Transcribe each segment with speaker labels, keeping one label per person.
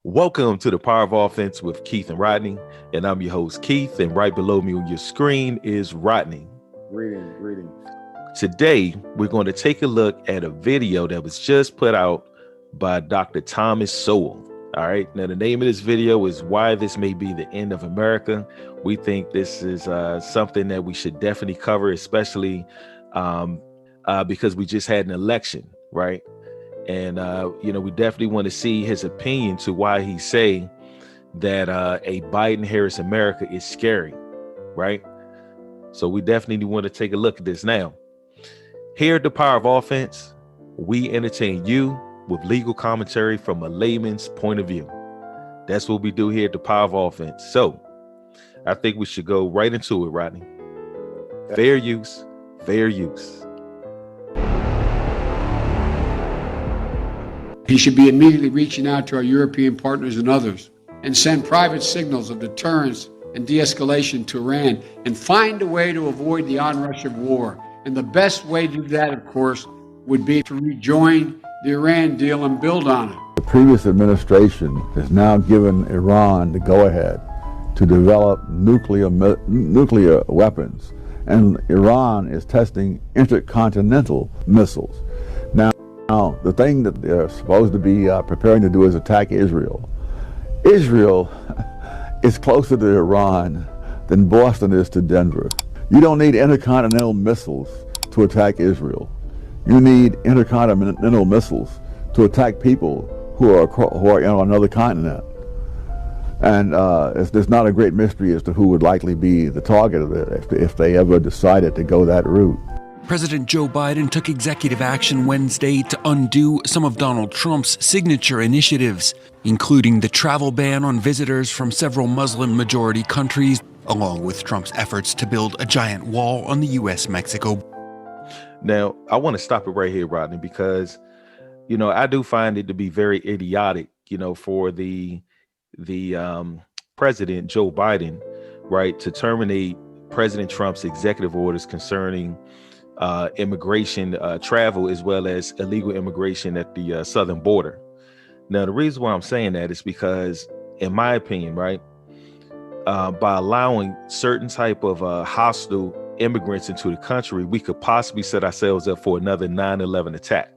Speaker 1: Welcome to the Power of Offense with Keith and Rodney, and I'm your host Keith, and right below me on your screen is Rodney.
Speaker 2: Greetings.
Speaker 1: Today, we're going to take a look at a video that was just put out by Dr. Thomas Sowell. All right, now the name of this video is Why This May Be the End of America. We think this is something that we should definitely cover, especially because we just had an election, right? And, we definitely want to see his opinion to why he say that a Biden-Harris America is scary, right? So we definitely want to take a look at this now. Here at the Power of Offense, we entertain you with legal commentary from a layman's point of view. That's what we do here at the Power of Offense. So I think we should go right into it, Rodney. Fair use, fair use.
Speaker 3: He should be immediately reaching out to our European partners and others and send private signals of deterrence and de-escalation to Iran and find a way to avoid the onrush of war. And the best way to do that, of course, would be to rejoin the Iran deal and build on it.
Speaker 4: The previous administration has now given Iran the go-ahead to develop nuclear weapons, and Iran is testing intercontinental missiles. Now, the thing that they're supposed to be preparing to do is attack Israel. Israel is closer to Iran than Boston is to Denver. You don't need intercontinental missiles to attack Israel. You need intercontinental missiles to attack people who are on another continent. And there's not a great mystery as to who would likely be the target of it if they ever decided to go that route.
Speaker 5: President Joe Biden took executive action Wednesday to undo some of Donald Trump's signature initiatives, including the travel ban on visitors from several Muslim-majority countries, along with Trump's efforts to build a giant wall on the U.S.-Mexico.
Speaker 1: Now, I want to stop it right here, Rodney, because, I do find it to be very idiotic, for the President Joe Biden, right, to terminate President Trump's executive orders concerning immigration, travel, as well as illegal immigration at the southern border. Now, the reason why I'm saying that is because, in my opinion, right, by allowing certain type of hostile immigrants into the country, we could possibly set ourselves up for another 9/11 attack.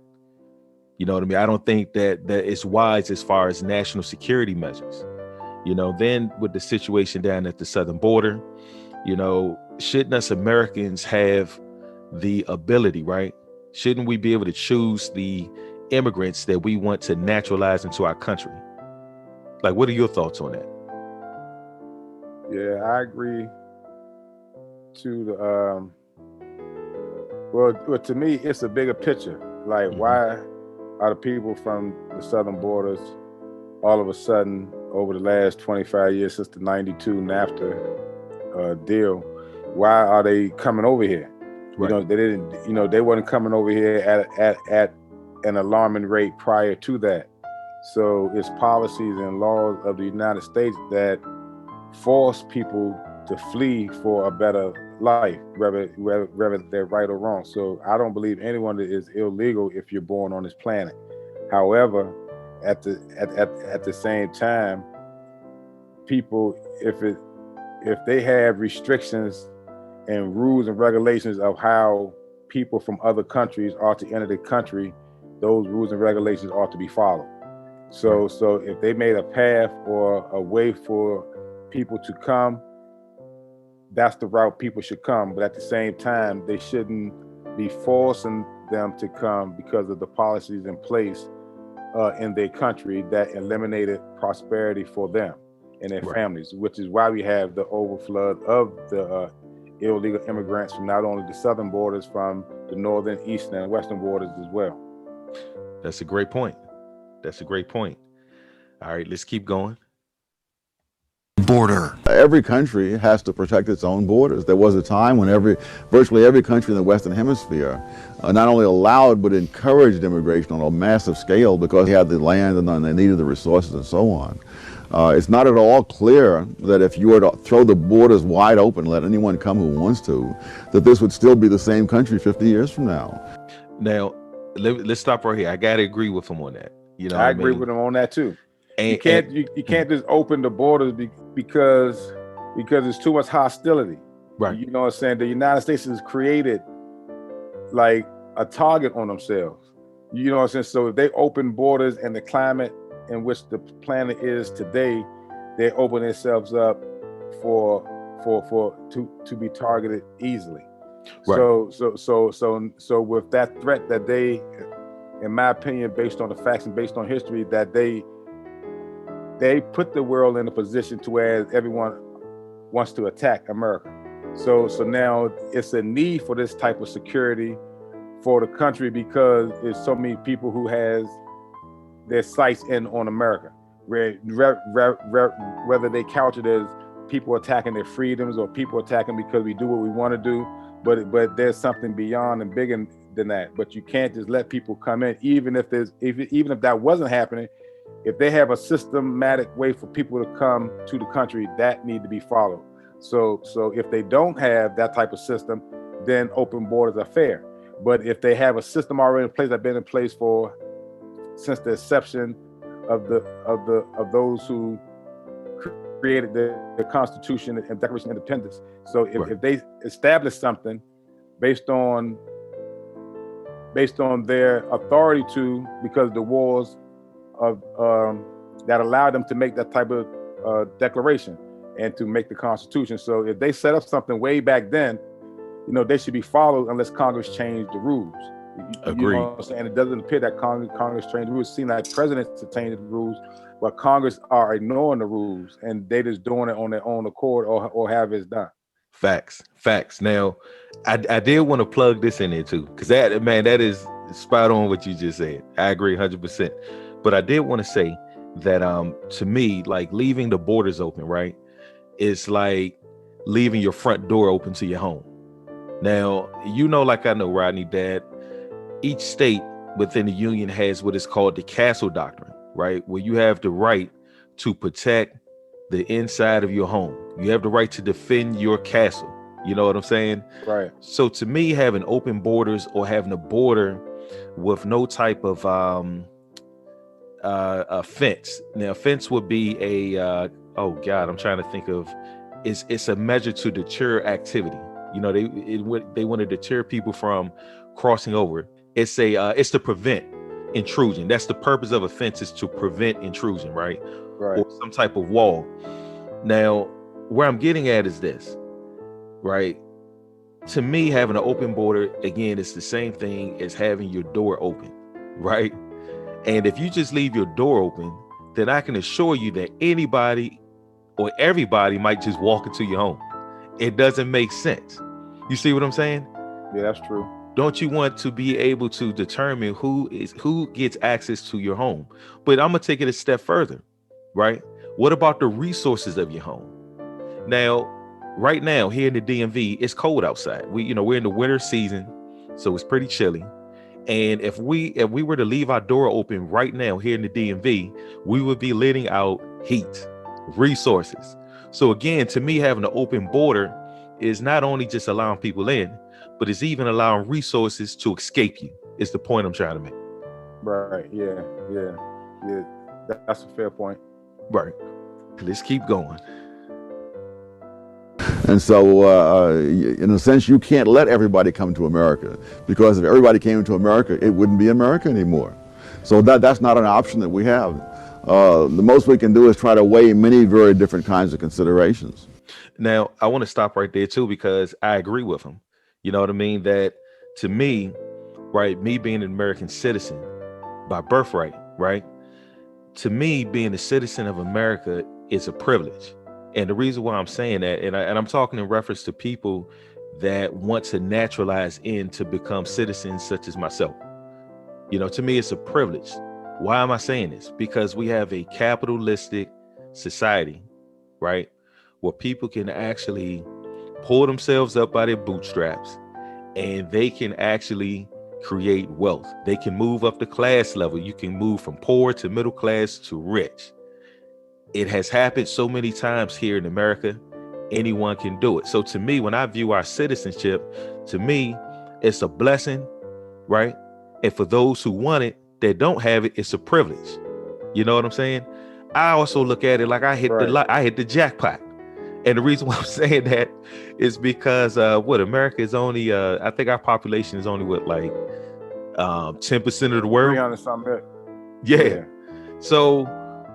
Speaker 1: You know what I mean? I don't think that it's wise as far as national security measures. Then with the situation down at the southern border, shouldn't us Americans have the ability, right? Shouldn't we be able to choose the immigrants that we want to naturalize into our country? Like, what are your thoughts on that?
Speaker 2: Yeah, I agree to the, well, to me, it's a bigger picture. Like, why are the people from the southern borders all of a sudden over the last 25 years since the 92 NAFTA deal, why are they coming over here? Right. They didn't, they weren't coming over here at an alarming rate prior to that. So it's policies and laws of the United States that force people to flee for a better life, whether they're right or wrong. So I don't believe anyone is illegal if you're born on this planet. However, at the same time, people, if they have restrictions and rules and regulations of how people from other countries are to enter the country, those rules and regulations ought to be followed. So if they made a path or a way for people to come, that's the route people should come. But at the same time, they shouldn't be forcing them to come because of the policies in place in their country that eliminated prosperity for them and their families, which is why we have the overflood of the illegal immigrants from not only the southern borders, from the northern, eastern, and western borders as well.
Speaker 1: That's a great point. All right, let's keep going.
Speaker 5: Border.
Speaker 4: Every country has to protect its own borders. There was a time when virtually every country in the Western Hemisphere not only allowed but encouraged immigration on a massive scale because they had the land and they needed the resources and so on. It's not at all clear that if you were to throw the borders wide open, let anyone come who wants to, that this would still be the same country 50 years from now.
Speaker 1: Now, let's stop right here. I got to agree with him on that.
Speaker 2: I agree with him on that too.
Speaker 1: And
Speaker 2: you can't just open the borders because there's too much hostility.
Speaker 1: right.
Speaker 2: You know what I'm saying? The United States has created like a target on themselves. You know what I'm saying? So if they open borders and the climate in which the planet is today, they open themselves up to be targeted easily.
Speaker 1: Right.
Speaker 2: So with that threat that they, in my opinion, based on the facts and based on history, that they put the world in a position to where everyone wants to attack America. So now it's a need for this type of security for the country because there's so many people who has their sights in on America, whether they couch it as people attacking their freedoms or people attacking because we do what we want to do, but there's something beyond and bigger than that. But you can't just let people come in, even if that wasn't happening. If they have a systematic way for people to come to the country, that need to be followed. So if they don't have that type of system, then open borders are fair. But if they have a system already in place that's been in place since the inception of those who created the Constitution and Declaration of Independence. So if they establish something based on their authority because the wars of that allowed them to make that type of declaration and to make the Constitution. So if they set up something way back then, they should be followed unless Congress changed the rules.
Speaker 1: Agreed.
Speaker 2: You know what I'm saying? It doesn't appear that Congress changed the rules. It seems like presidents have changed the rules, but Congress are ignoring the rules and they just doing it on their own accord or have it done.
Speaker 1: Facts. Now, I did want to plug this in there too, because that is spot on what you just said. I agree 100%. But I did want to say that to me, like leaving the borders open, right, it's like leaving your front door open to your home. Now, like I know, Rodney, that each state within the union has what is called the castle doctrine, right? Where you have the right to protect the inside of your home. You have the right to defend your castle. You know what I'm saying?
Speaker 2: Right.
Speaker 1: So to me, having open borders or having a border with no type of a fence. Now, fence would be I'm trying to think of, it's a measure to deter activity. They want to deter people from crossing over. It's to prevent intrusion. That's the purpose of a fence, is to prevent intrusion, right?
Speaker 2: Right.
Speaker 1: Or some type of wall. Now, where I'm getting at is this, right? To me, having an open border, again, it's the same thing as having your door open, right? And if you just leave your door open, then I can assure you that anybody or everybody might just walk into your home. It doesn't make sense. You see what I'm saying?
Speaker 2: Yeah, that's true.
Speaker 1: Don't you want to be able to determine who gets access to your home? But I'm gonna take it a step further, right? What about the resources of your home? Now, right now here in the DMV, it's cold outside. We're in the winter season, so it's pretty chilly. And if we were to leave our door open right now here in the DMV, we would be letting out heat, resources. So again, to me, having an open border is not only just allowing people in, but it's even allowing resources to escape you, is the point I'm trying to make.
Speaker 2: Right. Yeah. That's a fair point.
Speaker 1: Right. Let's keep going.
Speaker 4: And so, in a sense, you can't let everybody come to America, because if everybody came to America, it wouldn't be America anymore. So that's not an option that we have. The most we can do is try to weigh many very different kinds of considerations.
Speaker 1: Now, I want to stop right there too, because I agree with him. You know what I mean? That to me, right, me being an American citizen by birthright, right? To me, being a citizen of America is a privilege. And the reason why I'm saying that, and I'm talking in reference to people that want to naturalize in to become citizens such as myself. To me, it's a privilege. Why am I saying this? Because we have a capitalistic society, right? Where people can actually pull themselves up by their bootstraps and they can actually create wealth. They can move up the class level. You can move from poor to middle class to rich. It has happened so many times here in America. Anyone can do it. So to me, when I view our citizenship, to me, it's a blessing, right? And for those who want it, that don't have it, it's a privilege. You know what I'm saying? I also look at it like I hit the jackpot. And the reason why I'm saying that is because America is only I think our population is only 10% of the world.
Speaker 2: 300 something.
Speaker 1: Yeah. So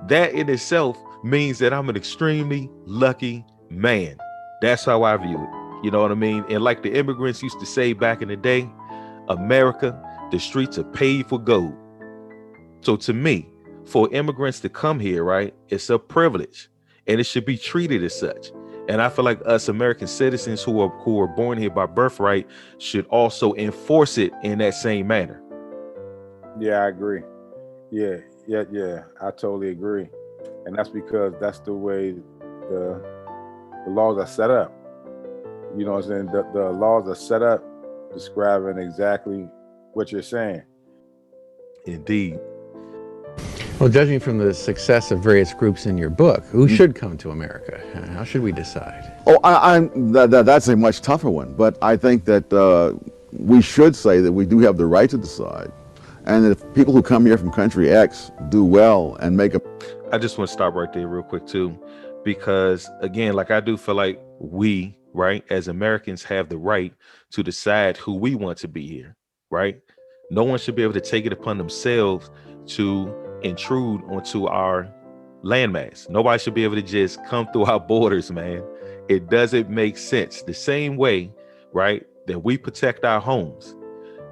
Speaker 1: that in itself means that I'm an extremely lucky man. That's how I view it. You know what I mean? And like the immigrants used to say back in the day, America, the streets are paved for gold. So to me, for immigrants to come here, right, it's a privilege and it should be treated as such. And I feel like us American citizens who are born here by birthright should also enforce it in that same manner.
Speaker 2: Yeah, I agree. Yeah. I totally agree. And that's because that's the way the laws are set up. You know what I'm saying? The laws are set up describing exactly what you're saying.
Speaker 1: Indeed.
Speaker 6: Well, judging from the success of various groups in your book, who should come to America? How should we decide?
Speaker 4: That's a much tougher one. But I think that we should say that we do have the right to decide. And if people who come here from country X do well and make a...
Speaker 1: I just want to stop right there real quick too, because again, like I do feel like we, right, as Americans have the right to decide who we want to be here, right? No one should be able to take it upon themselves to intrude onto our landmass. Nobody should be able to just come through our borders, man. It doesn't make sense. The same way, right, that we protect our homes.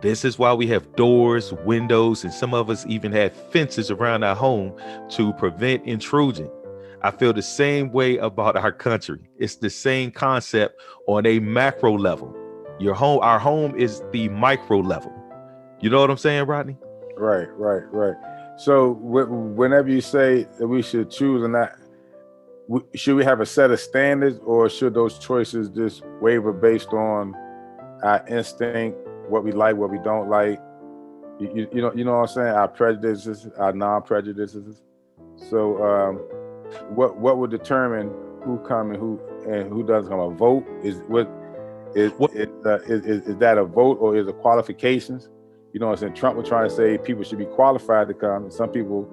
Speaker 1: This is why we have doors, windows, and some of us even have fences around our home to prevent intrusion. I feel the same way about our country. It's the same concept on a macro level. Our home is the micro level. You know what I'm saying, Rodney?
Speaker 2: Right. So whenever you say that we should choose or not, should we have a set of standards, or should those choices just waver based on our instinct, what we like, what we don't like? You know what I'm saying? Our prejudices, our non-prejudices. So what would determine who come and who doesn't come? A vote is that a vote, or is it qualifications? You know what I'm saying? Trump was trying to say people should be qualified to come, and some people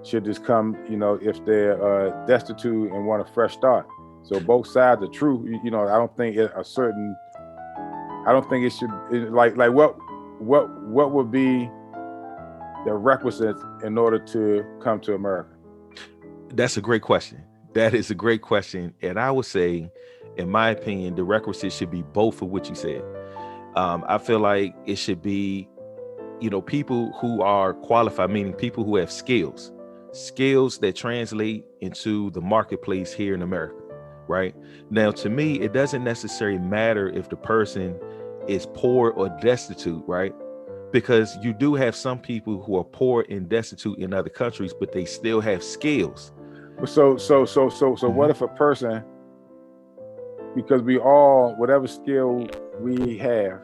Speaker 2: should just come, you know, if they're destitute and want a fresh start. So both sides are true. You know, I don't think it should like what would be the requisites in order to come to America?
Speaker 1: That's a great question. That is a great question. And I would say, in my opinion, the requisites should be both of what you said. I feel like it should be, you know, people who are qualified, meaning people who have skills that translate into the marketplace here in America, right? Now, to me, it doesn't necessarily matter if the person is poor or destitute, right? Because you do have some people who are poor and destitute in other countries, but they still have skills.
Speaker 2: So what if a person, because we all, whatever skill we have,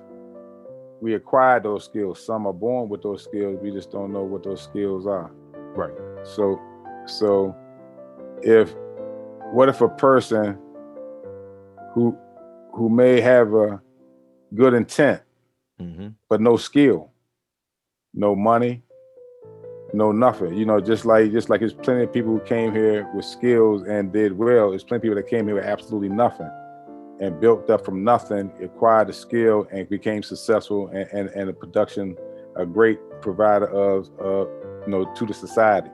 Speaker 2: we acquire those skills. Some are born with those skills. We just don't know what those skills are.
Speaker 1: Right.
Speaker 2: So what if a person who may have a good intent, but no skill, no money, no nothing, you know, just like there's plenty of people who came here with skills and did well. There's plenty of people that came here with absolutely nothing and built up from nothing, acquired a skill, and became successful and a production, a great provider of to the society.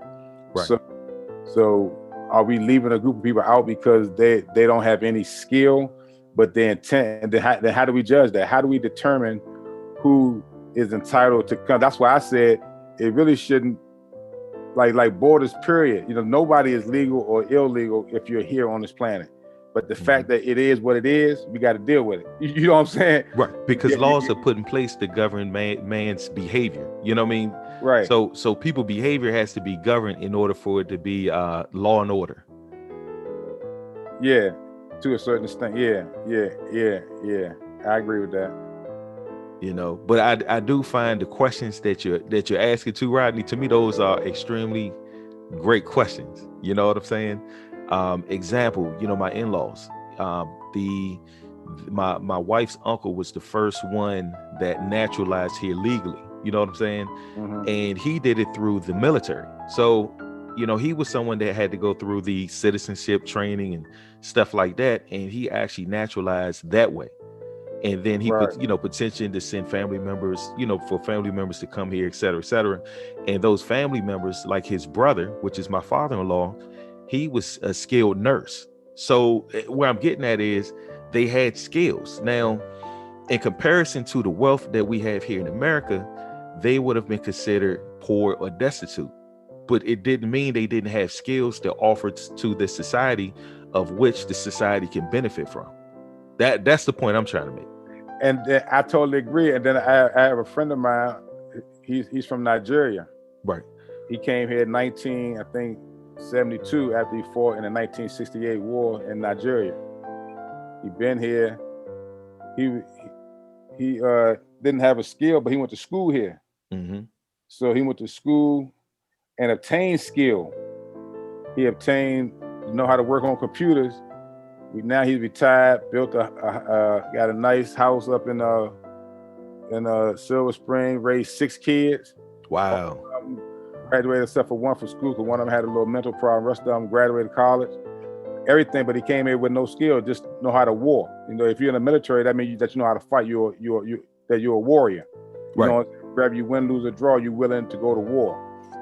Speaker 1: Right.
Speaker 2: So are we leaving a group of people out because they don't have any skill, but their intent? And then how do we judge that? How do we determine who is entitled to come? That's why I said it really shouldn't, like borders, period. You know, nobody is legal or illegal if you're here on this planet. But the fact that it is what it is, we got to deal with it. You know what I'm saying?
Speaker 1: Right. Because laws are put in place to govern man's behavior. You know what I mean?
Speaker 2: Right.
Speaker 1: So people's behavior has to be governed in order for it to be law and order.
Speaker 2: Yeah, to a certain extent. Yeah. I agree with that.
Speaker 1: You know, but I do find the questions that you're asking to, Rodney, to me, those are extremely great questions. You know what I'm saying? Example, you know, my in-laws, my wife's uncle was the first one that naturalized here legally. You know what I'm saying? And he did it through the military. So you know, he was someone that had to go through the citizenship training and stuff like that, and he actually naturalized that way. And then he
Speaker 2: Right.
Speaker 1: put, you know, petitioned to send family members, you know, for family members to come here, et cetera, et cetera. And those family members, like his brother, which is my father-in-law, he was a skilled nurse. So where I'm getting at is they had skills. Now, in comparison to the wealth that we have here in America, they would have been considered poor or destitute. But it didn't mean they didn't have skills to offer to the society, of which the society can benefit from. That's the point I'm trying to make.
Speaker 2: And I totally agree. And then I have a friend of mine. He's from Nigeria.
Speaker 1: Right.
Speaker 2: He came here in 1972 after he fought in the 1968 war in Nigeria. He been here. He didn't have a skill, but he went to school here.
Speaker 1: Mm-hmm.
Speaker 2: So he went to school and obtained skill. He obtained know how to work on computers. Now he's retired, got a nice house up in Silver Spring, raised 6 kids.
Speaker 1: Wow.
Speaker 2: Graduated except for one from school, because one of them had a little mental problem. The rest of them graduated college, everything, but he came here with no skill, just know how to war. You know, if you're in the military, that means that you know how to fight. You're a warrior.
Speaker 1: Right.
Speaker 2: You know, whether you win, lose, or draw, you're willing to go to war.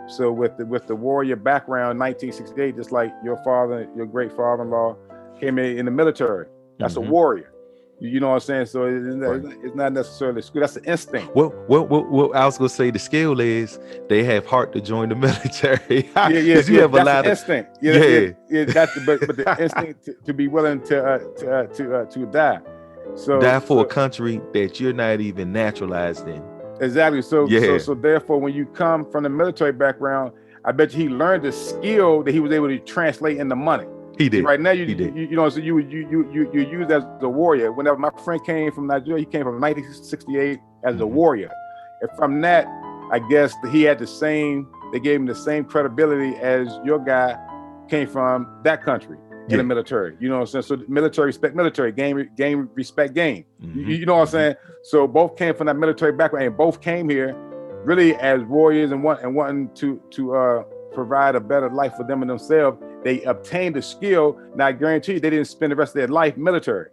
Speaker 2: So with the warrior background, 1968, just like your father, your great father-in-law came in the military. That's a warrior. You know what I'm saying? So it's not necessarily school. That's an instinct.
Speaker 1: Well, I was gonna say the skill is they have heart to join the military.
Speaker 2: Yeah.
Speaker 1: You have a lot of
Speaker 2: instinct. Yeah. That's but the instinct to be willing to die. So
Speaker 1: die for a country that you're not even naturalized in.
Speaker 2: Exactly. So therefore, when you come from the military background, I bet you he learned the skill that he was able to translate into money.
Speaker 1: He did.
Speaker 2: Right now, you know, so you use as a warrior. Whenever my friend came from Nigeria, he came from 1968 as a warrior. And from that, I guess he had they gave him the same credibility as your guy came from that country in the military. You know what I'm saying? So military respect military, game respect game. You know what I'm saying? So both came from that military background, and both came here really as warriors and wanting to provide a better life for them and themselves. They obtained the skill. Now I guarantee you, they didn't spend the rest of their life military.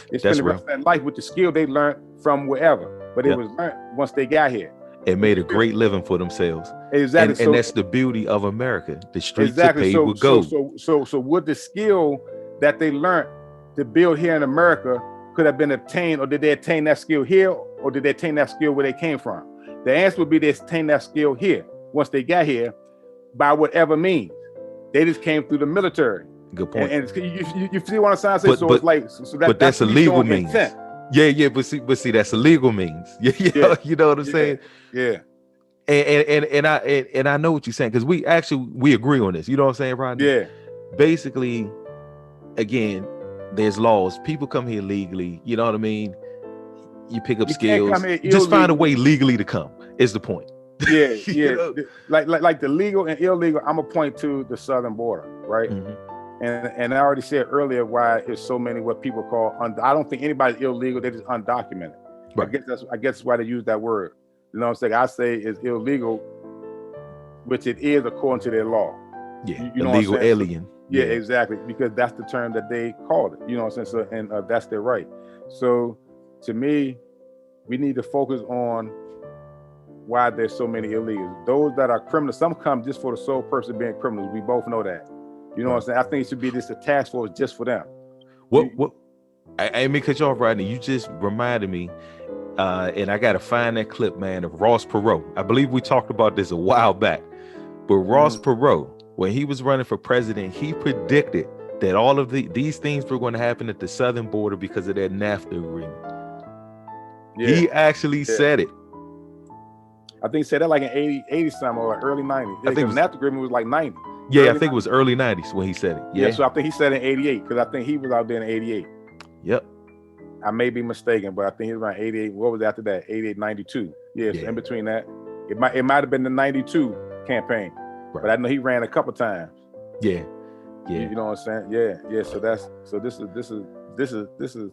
Speaker 2: They spent the rest of their life with the skill they learned from wherever. But it was learned once they got here.
Speaker 1: And made a great living for themselves.
Speaker 2: Exactly.
Speaker 1: And that's the beauty of America. The streets are paved with gold.
Speaker 2: So would the skill that they learned to build here in America could have been obtained, or did they attain that skill here, or did they attain that skill where they came from? The answer would be they attained that skill here once they got here by whatever means. They just came through the military.
Speaker 1: Good point.
Speaker 2: And you see what I'm saying? So it's like,
Speaker 1: but that's a legal means.
Speaker 2: Intent.
Speaker 1: Yeah, but see, that's a legal means. Yeah. You know what I'm saying?
Speaker 2: Yeah.
Speaker 1: And I know what you're saying, because we agree on this. You know what I'm saying, Rodney?
Speaker 2: Yeah.
Speaker 1: Basically, again, there's laws. People come here legally. You know what I mean? You pick up skills. Just find a way legally to come is the point.
Speaker 2: Yeah.
Speaker 1: know?
Speaker 2: like the legal and illegal, I'm gonna point to the southern border, right? And I already said earlier why it's so many what people call I don't think anybody's illegal, they're just undocumented. Right. I guess why they use that word. You know what I'm saying? I say it's illegal, which it is according to their law.
Speaker 1: Yeah,
Speaker 2: you know
Speaker 1: illegal alien.
Speaker 2: So, yeah, exactly, because that's the term that they called it. You know what I'm saying? So, and that's their right. So to me, we need to focus on why there's so many illegals. Those that are criminals, some come just for the sole person being criminals. We both know that. You know what I'm saying? I think it should be just a task force just for them.
Speaker 1: What? I may cut you off, Rodney. You just reminded me, and I got to find that clip, man, of Ross Perot. I believe we talked about this a while back, but Ross Perot, when he was running for president, he predicted that all of these things were going to happen at the southern border because of that NAFTA agreement. Yeah. He actually said it.
Speaker 2: I think he said that like in 80 something or like early 90s. Yeah, I think the NAFTA agreement was like 90.
Speaker 1: Yeah, I think it was early 90s when he said it.
Speaker 2: Yeah, so I think he said in 88, because I think he was out there in 88.
Speaker 1: Yep.
Speaker 2: I may be mistaken, but I think he was around 88. What was after that? 88, 92. Yeah, so in between that. It might have been the 92 campaign. Right. But I know he ran a couple times.
Speaker 1: Yeah.
Speaker 2: You know what I'm saying? Yeah. So this is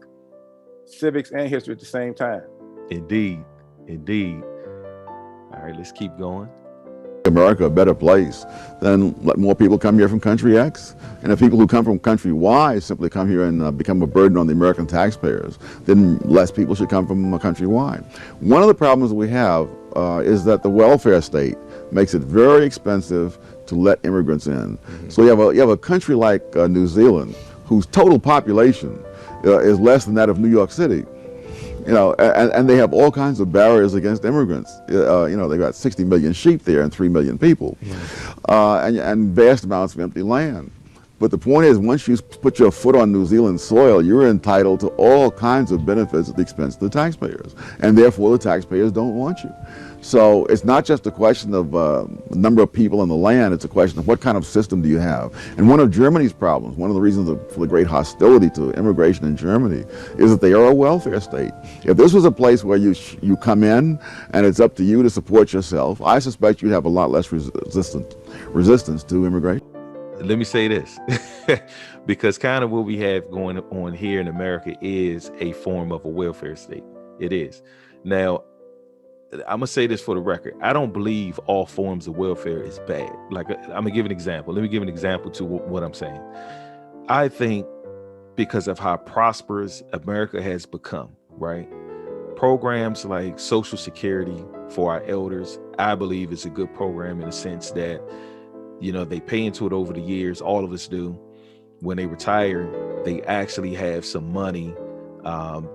Speaker 2: civics and history at the same time.
Speaker 1: Indeed. All right, let's keep going.
Speaker 4: America a better place, then let more people come here from country X. And if people who come from country Y simply come here and become a burden on the American taxpayers, then less people should come from country Y. One of the problems we have is that the welfare state makes it very expensive to let immigrants in. So you have a country like New Zealand, whose total population is less than that of New York City. You know, and they have all kinds of barriers against immigrants. You know, they've got 60 million sheep there and 3 million people, and vast amounts of empty land. But the point is, once you put your foot on New Zealand soil, you're entitled to all kinds of benefits at the expense of the taxpayers, and therefore the taxpayers don't want you. So it's not just a question of number of people in the land, it's a question of what kind of system do you have. And one of Germany's problems, one of the reasons for the great hostility to immigration in Germany, is that they are a welfare state. If this was a place where you come in and it's up to you to support yourself, I suspect you'd have a lot less resistance to immigration.
Speaker 1: Let me say this, because kind of what we have going on here in America is a form of a welfare state. It is. Now, I'm gonna say this for the record. I don't believe all forms of welfare is bad. Like, I'm gonna give an example. Let me give an example to what I'm saying. I think because of how prosperous America has become, right? Programs like Social Security for our elders, I believe is a good program in the sense that, you know, they pay into it over the years. All of us do. When they retire, they actually have some money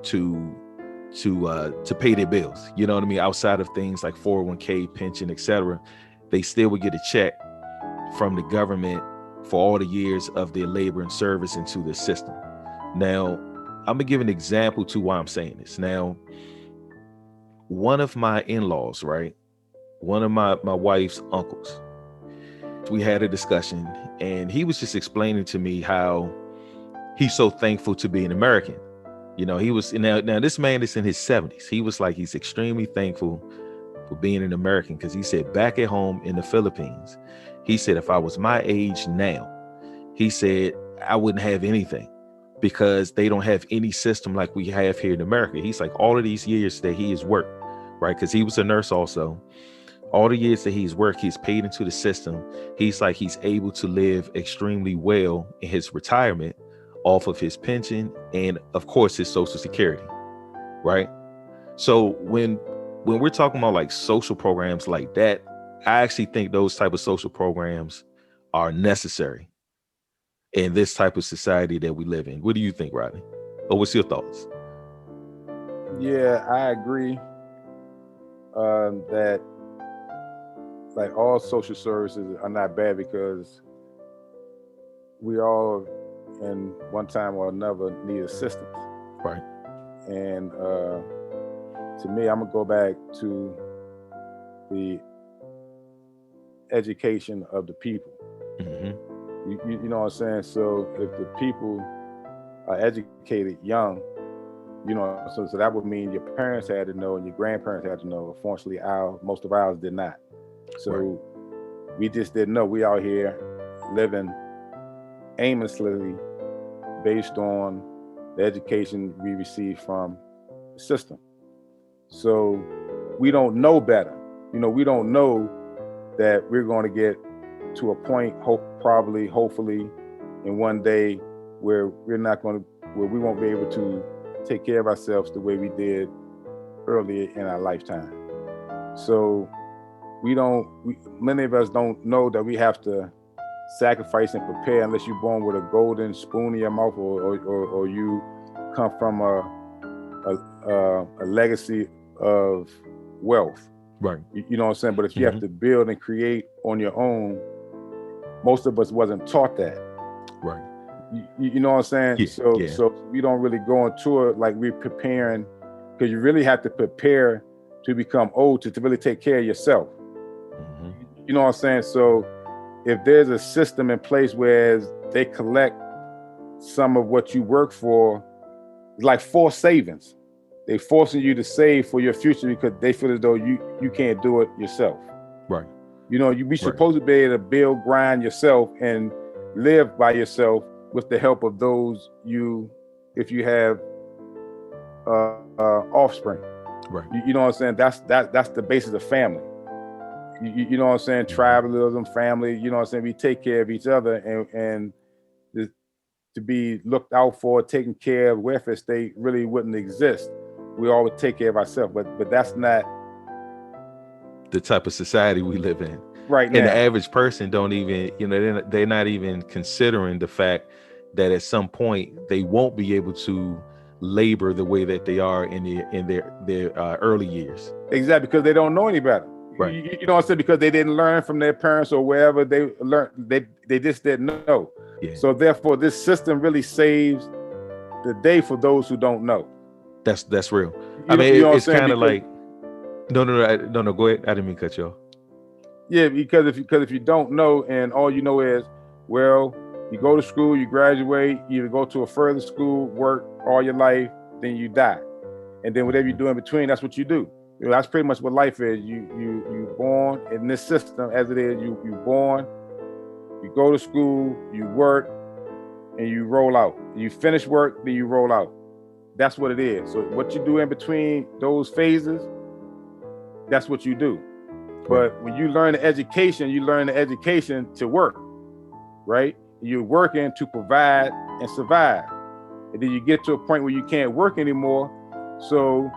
Speaker 1: to pay their bills. You know what I mean? Outside of things like 401k, pension, etc., they still would get a check from the government for all the years of their labor and service into the system. Now, I'm gonna give an example to why I'm saying this. Now, one of my in-laws, right? One of my wife's uncles, we had a discussion and he was just explaining to me how he's so thankful to be an American. You know, he was now this man is in his 70s. He was like, he's extremely thankful for being an American, because he said back at home in the Philippines, he said, if I was my age now, he said, I wouldn't have anything, because they don't have any system like we have here in America. He's like, all of these years that he has worked, right? Because he was a nurse also. All the years that he's worked, he's paid into the system. He's like, he's able to live extremely well in his retirement off of his pension and of course his Social Security, right? So when we're talking about like social programs like that, I actually think those type of social programs are necessary in this type of society that we live in. What do you think, Rodney? Or what's your thoughts?
Speaker 2: Yeah, I agree that like all social services are not bad, because we all in one time or another need assistance.
Speaker 1: Right.
Speaker 2: And to me, I'm gonna go back to the education of the people.
Speaker 1: Mm-hmm.
Speaker 2: You know what I'm saying? So if the people are educated young, you know, so that would mean your parents had to know and your grandparents had to know. Unfortunately, most of ours did not. So right. We just didn't know. We out here living aimlessly based on the education we received from the system. So we don't know better. You know, we don't know that we're going to get to a point, hopefully, in one day where we won't be able to take care of ourselves the way we did earlier in our lifetime. So many of us don't know that we have to sacrifice and prepare unless you're born with a golden spoon in your mouth, or you come from a legacy of wealth.
Speaker 1: Right.
Speaker 2: You know what I'm saying? But if you have to build and create on your own, most of us wasn't taught that.
Speaker 1: Right.
Speaker 2: You know what I'm saying?
Speaker 1: Yeah.
Speaker 2: So we don't really go into it like we're preparing, because you really have to prepare to become old to really take care of yourself. Mm-hmm. You know what I'm saying? So if there's a system in place where they collect some of what you work for, it's like forced savings. They're forcing you to save for your future because they feel as though you can't do it yourself.
Speaker 1: Right.
Speaker 2: You know, we supposed to be able to build, grind yourself and live by yourself with the help of those if you have offspring.
Speaker 1: Right.
Speaker 2: You know what I'm saying? That's the basis of family. You know what I'm saying? Tribalism, family, you know what I'm saying? We take care of each other, and to be looked out for, taken care of, welfare state really wouldn't exist. We always take care of ourselves, but that's not
Speaker 1: the type of society we live in
Speaker 2: right now.
Speaker 1: And the average person don't even, they're not even considering the fact that at some point they won't be able to labor the way that they are in their early years.
Speaker 2: Exactly, because they don't know any better.
Speaker 1: Right.
Speaker 2: You know what I'm saying? Because they didn't learn from their parents or wherever they learned, they just didn't know.
Speaker 1: Yeah.
Speaker 2: So therefore, this system really saves the day for those who don't know.
Speaker 1: That's real.
Speaker 2: You know
Speaker 1: it's kind of like, no, go ahead. I didn't mean to cut you off.
Speaker 2: Yeah, because if you don't know, and all you know is, well, you go to school, you graduate, you either go to a further school, work all your life, then you die, and then whatever you do in between, that's what you do. That's pretty much what life is. You born in this system as it is. You born, you go to school, you work, and you roll out. You finish work, then you roll out. That's what it is. So what you do in between those phases, that's what you do. But when you learn the education, you learn the education to work, right? You're working to provide and survive. And then you get to a point where you can't work anymore. So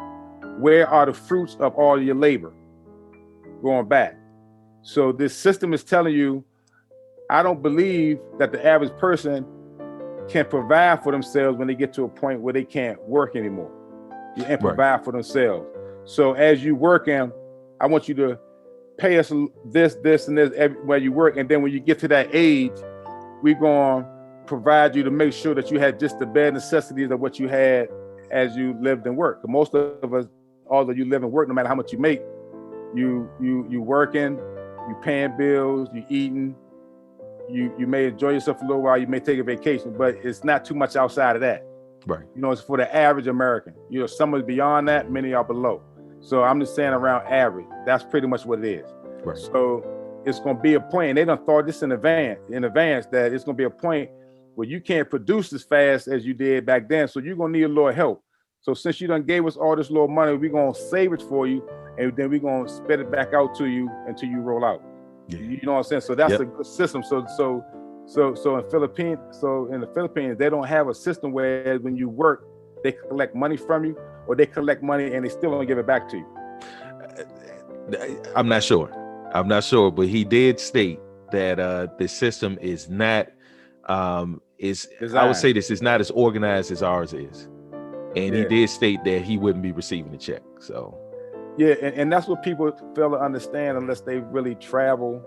Speaker 2: where are the fruits of all your labor? Going back. So this system is telling you, I don't believe that the average person can provide for themselves when they get to a point where they can't work anymore and provide for themselves. So as you working, I want you to pay us this, and this everywhere you work. And then when you get to that age, we're going to provide you to make sure that you had just the bare necessities of what you had as you lived and worked. Most of us, although you live and work, no matter how much you make, you working, you paying bills, you eating, you may enjoy yourself a little while, you may take a vacation, but it's not too much outside of that.
Speaker 1: Right.
Speaker 2: It's for the average American. Some is beyond that, many are below. So I'm just saying around average. That's pretty much what it is.
Speaker 1: Right.
Speaker 2: So it's going to be a point, and they done thought this in advance that it's going to be a point where you can't produce as fast as you did back then. So you're going to need a little help. So since you done gave us all this little money, we're going to save it for you, and then we're going to spit it back out to you until you roll out. Yeah. You know what I'm saying? So that's a good system. So in the Philippines, they don't have a system where when you work, they collect money from you, or they collect money and they still don't give it back to you.
Speaker 1: I'm not sure, but he did state that the system is not I would say this is not as organized as ours is, and he did state that he wouldn't be receiving a check. So
Speaker 2: and that's what people fail to understand unless they really travel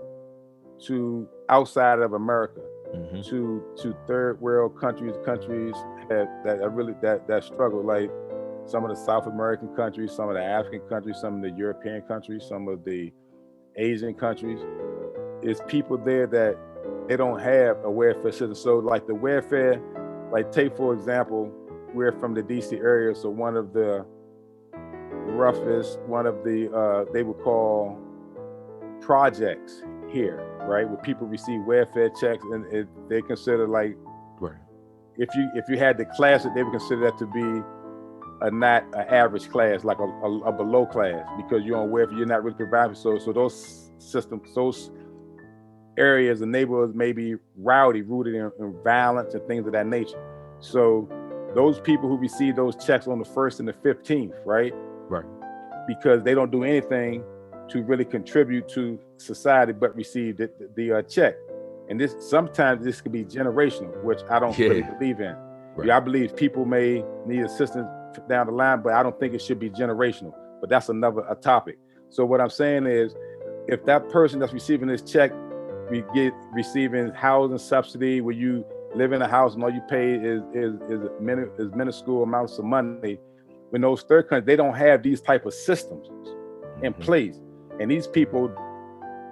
Speaker 2: to outside of America, to third world countries that struggle, like some of the South American countries, some of the African countries, some of the European countries, some of the Asian countries. It's people there that they don't have a welfare system. So like the welfare, like take for example, we're from the DC area. So one of the roughest, they would call projects here, right? Where people receive welfare checks, and they consider like, if you had to class it, they would consider that to be not an average class, like a below class, because you're on welfare, you're not really providing. So those systems, those areas and neighborhoods may be rowdy, rooted in violence and things of that nature. So those people who receive those checks on the 1st and the 15th, right?
Speaker 1: Right.
Speaker 2: Because they don't do anything to really contribute to society, but receive the check. And sometimes this could be generational, which I don't really believe in. Right. I believe people may need assistance down the line, but I don't think it should be generational. But that's a topic. So what I'm saying is, if that person that's receiving this check, receiving housing subsidy, where you live in a house and all you pay is minuscule amounts of money, when those third countries, they don't have these type of systems in place. And these people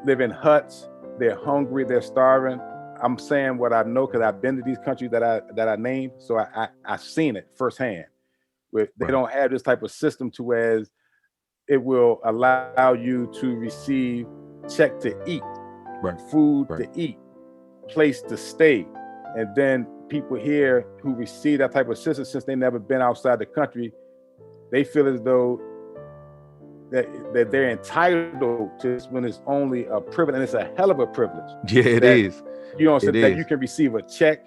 Speaker 2: live in huts, they're hungry, they're starving. I'm saying what I know because I've been to these countries that I named, so I've seen it firsthand. Where they don't have this type of system to where it will allow you to receive check to eat, food to eat, place to stay. And then people here who receive that type of system, since they never been outside the country, they feel as though that they're entitled to this when it's only a privilege, and it's a hell of a privilege.
Speaker 1: Yeah, it is.
Speaker 2: You know what I'm saying? That
Speaker 1: is.
Speaker 2: you can receive a check,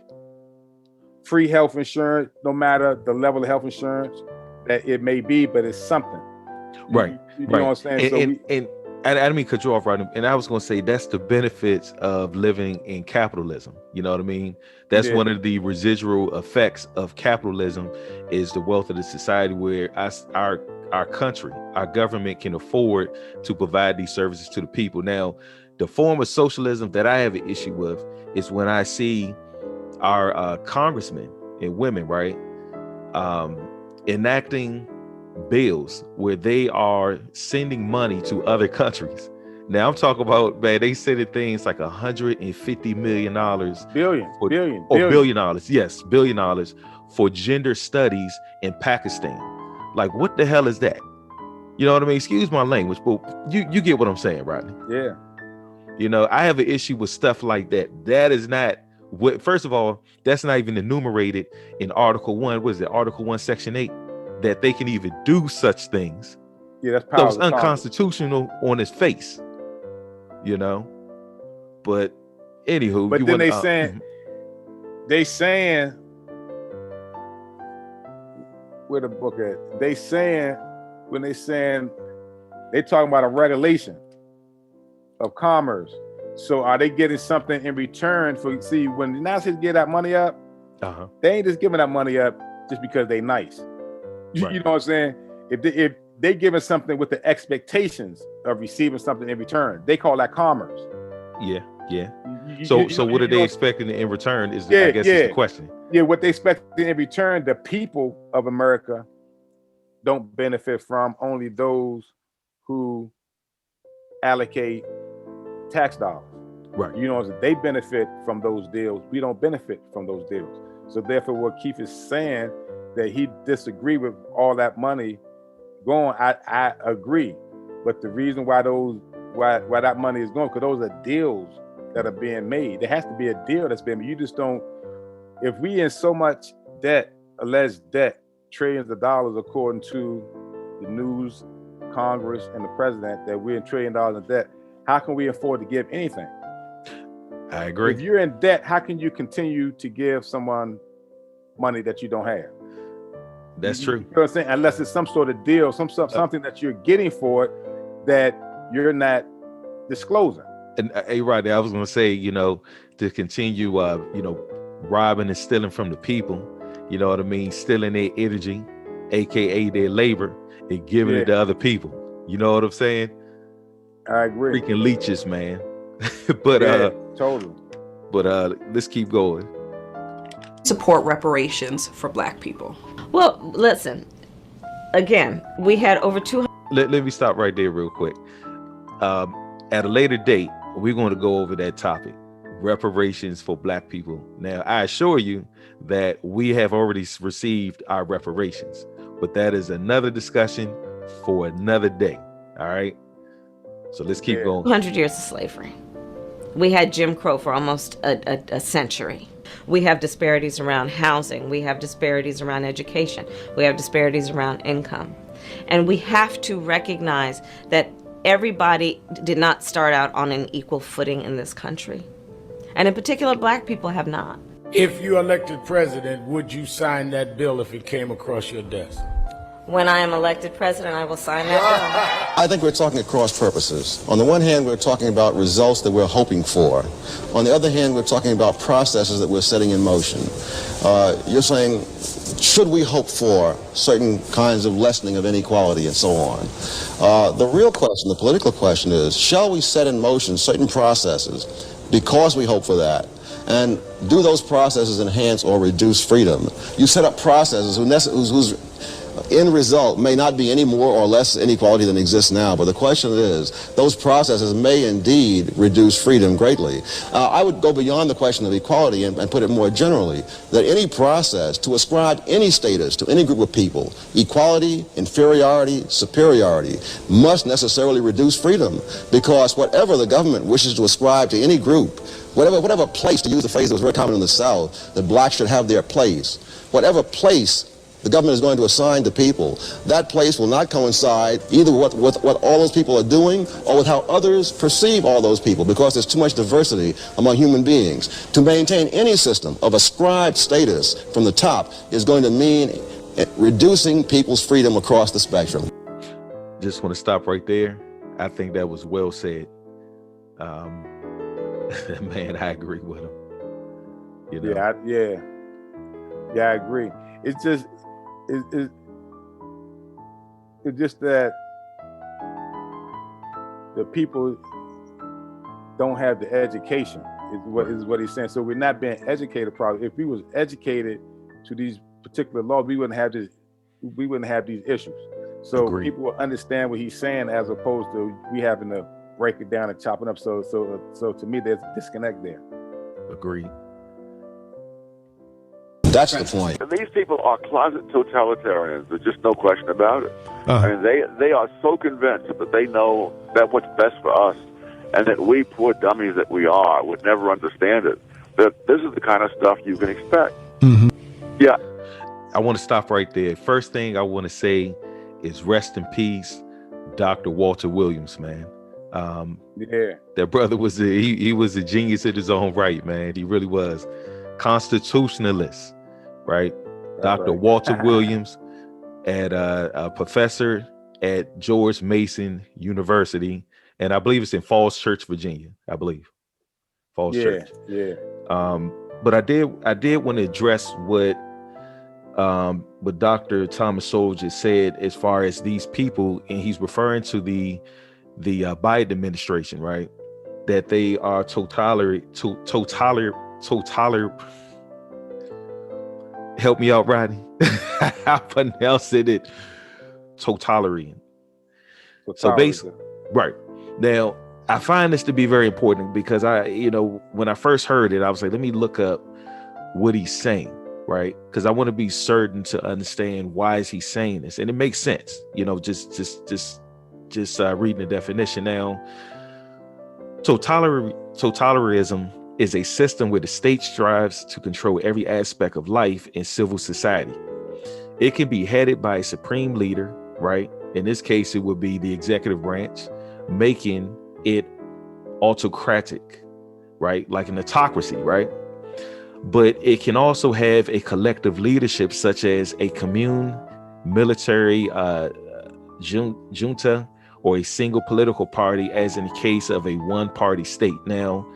Speaker 2: free health insurance, no matter the level of health insurance that it may be, but it's something.
Speaker 1: Right.
Speaker 2: You know what I'm saying?
Speaker 1: And I didn't mean to cut you off, right? And I was going to say that's the benefits of living in capitalism. You know what I mean? That's one of the residual effects of capitalism is the wealth of the society, where our country, our government can afford to provide these services to the people. Now, the form of socialism that I have an issue with is when I see our congressmen and women, right, enacting bills where they are sending money to other countries. Now I'm talking about, man, they sending things like $150 million, billion dollars. Yes, $1 billion for gender studies in Pakistan. Like, what the hell is that? You know what I mean? Excuse my language, but you get what I'm saying, Rodney.
Speaker 2: Yeah.
Speaker 1: You know, I have an issue with stuff like that. That is not what. First of all, that's not even enumerated in Article 1. What is it? Article 1, Section 8. That they can even do such things.
Speaker 2: Yeah, that's power.
Speaker 1: That was unconstitutional on its face, you know. But anywho,
Speaker 2: but then they saying where the book at? They talking about a regulation of commerce. So are they getting something in return for? See, when the United States get that money up, they ain't just giving that money up just because they nice. Right. You know what I'm saying? If they giving something with the expectations of receiving something in return, they call that commerce.
Speaker 1: Yeah. So what are they expecting in return? Is I guess is the question.
Speaker 2: Yeah, what they expect in return, the people of America don't benefit from. Only those who allocate tax dollars.
Speaker 1: Right.
Speaker 2: You know, they benefit from those deals. We don't benefit from those deals. So therefore, what Keith is saying, that he disagree with all that money going, I agree. But the reason why that money is going, because those are deals that are being made. There has to be a deal that's being made. You just don't, if we in so much debt, alleged debt, trillions of dollars, according to the news, Congress, and the president, that we're in $1 trillion in debt, how can we afford to give anything?
Speaker 1: I agree.
Speaker 2: If you're in debt, how can you continue to give someone money that you don't have?
Speaker 1: That's true.
Speaker 2: You know what I'm saying? Unless it's some sort of deal, something that you're getting for it that you're not disclosing.
Speaker 1: And hey, Rodney, I was going to say, you know, to continue, robbing and stealing from the people, you know what I mean? Stealing their energy, AKA their labor, and giving it to other people. You know what I'm saying?
Speaker 2: I agree.
Speaker 1: Freaking leeches, man. But
Speaker 2: totally.
Speaker 1: But let's keep going.
Speaker 7: Support reparations for Black people.
Speaker 8: Well, listen, again, we had over 200.
Speaker 1: Let me stop right there real quick. At a later date, we're going to go over that topic, reparations for Black people. Now, I assure you that we have already received our reparations, but that is another discussion for another day. All right. So let's keep going.
Speaker 8: 200 years of slavery. We had Jim Crow for almost a century. We have disparities around housing. We have disparities around education. We have disparities around income. And we have to recognize that everybody did not start out on an equal footing in this country. And in particular, Black people have not.
Speaker 9: If you elected president, would you sign that bill if it came across your desk?
Speaker 8: When I am elected president, I will sign that bill.
Speaker 10: I think we're talking at cross purposes. On the one hand, we're talking about results that we're hoping for. On the other hand, we're talking about processes that we're setting in motion. You're saying, should we hope for certain kinds of lessening of inequality and so on? The real question, the political question is, shall we set in motion certain processes because we hope for that? And do those processes enhance or reduce freedom? You set up processes whose end result may not be any more or less inequality than exists now, but the question is, those processes may indeed reduce freedom greatly. I would go beyond the question of equality and put it more generally, that any process to ascribe any status to any group of people, equality, inferiority, superiority, must necessarily reduce freedom, because whatever the government wishes to ascribe to any group, whatever place, to use the phrase that was very common in the South, that blacks should have their place, whatever place the government is going to assign to people, that place will not coincide either with what all those people are doing or with how others perceive all those people, because there's too much diversity among human beings. To maintain any system of ascribed status from the top is going to mean reducing people's freedom across the spectrum.
Speaker 1: Just want to stop right there. I think that was well said. Man, I agree with him. You know?
Speaker 2: Yeah, I agree. It's just that the people don't have the education is what he's saying. So we're not being educated properly. If we was educated to these particular laws, we wouldn't have these issues. So
Speaker 1: Agreed.
Speaker 2: People will understand what he's saying as opposed to we having to break it down and chop it up. So to me, there's a disconnect there.
Speaker 1: Agreed.
Speaker 10: That's the point.
Speaker 11: And these people are closet totalitarians. There's just no question about it. I mean, they are so convinced that they know that what's best for us, and that we poor dummies that we are would never understand it. That this is the kind of stuff you can expect.
Speaker 1: Mm-hmm.
Speaker 11: Yeah.
Speaker 1: I want to stop right there. First thing I want to say is rest in peace, Dr. Walter Williams, man. That brother was he was a genius in his own right, man. He really was. Constitutionalist, right? Dr.
Speaker 2: Right.
Speaker 1: Walter Williams, a professor at George Mason University, and I believe it's in Falls Church, Virginia. I believe Falls Church.
Speaker 2: Yeah.
Speaker 1: But I did want to address what Dr. Thomas Sowell just said as far as these people, and he's referring to the Biden administration, right? That they are help me out, Rodney. I'm pronouncing it totalitarian. So basically, right. Now, I find this to be very important because when I first heard it, I was like, let me look up what he's saying, right? Because I want to be certain to understand why is he saying this, and it makes sense, just reading the definition. Now, totalitarianism is a system where the state strives to control every aspect of life in civil society. It can be headed by a supreme leader, right? In this case, it would be the executive branch, making it autocratic, right? Like an autocracy, right? But it can also have a collective leadership, such as a commune, military junta, or a single political party, as in the case of a one-party state. Now,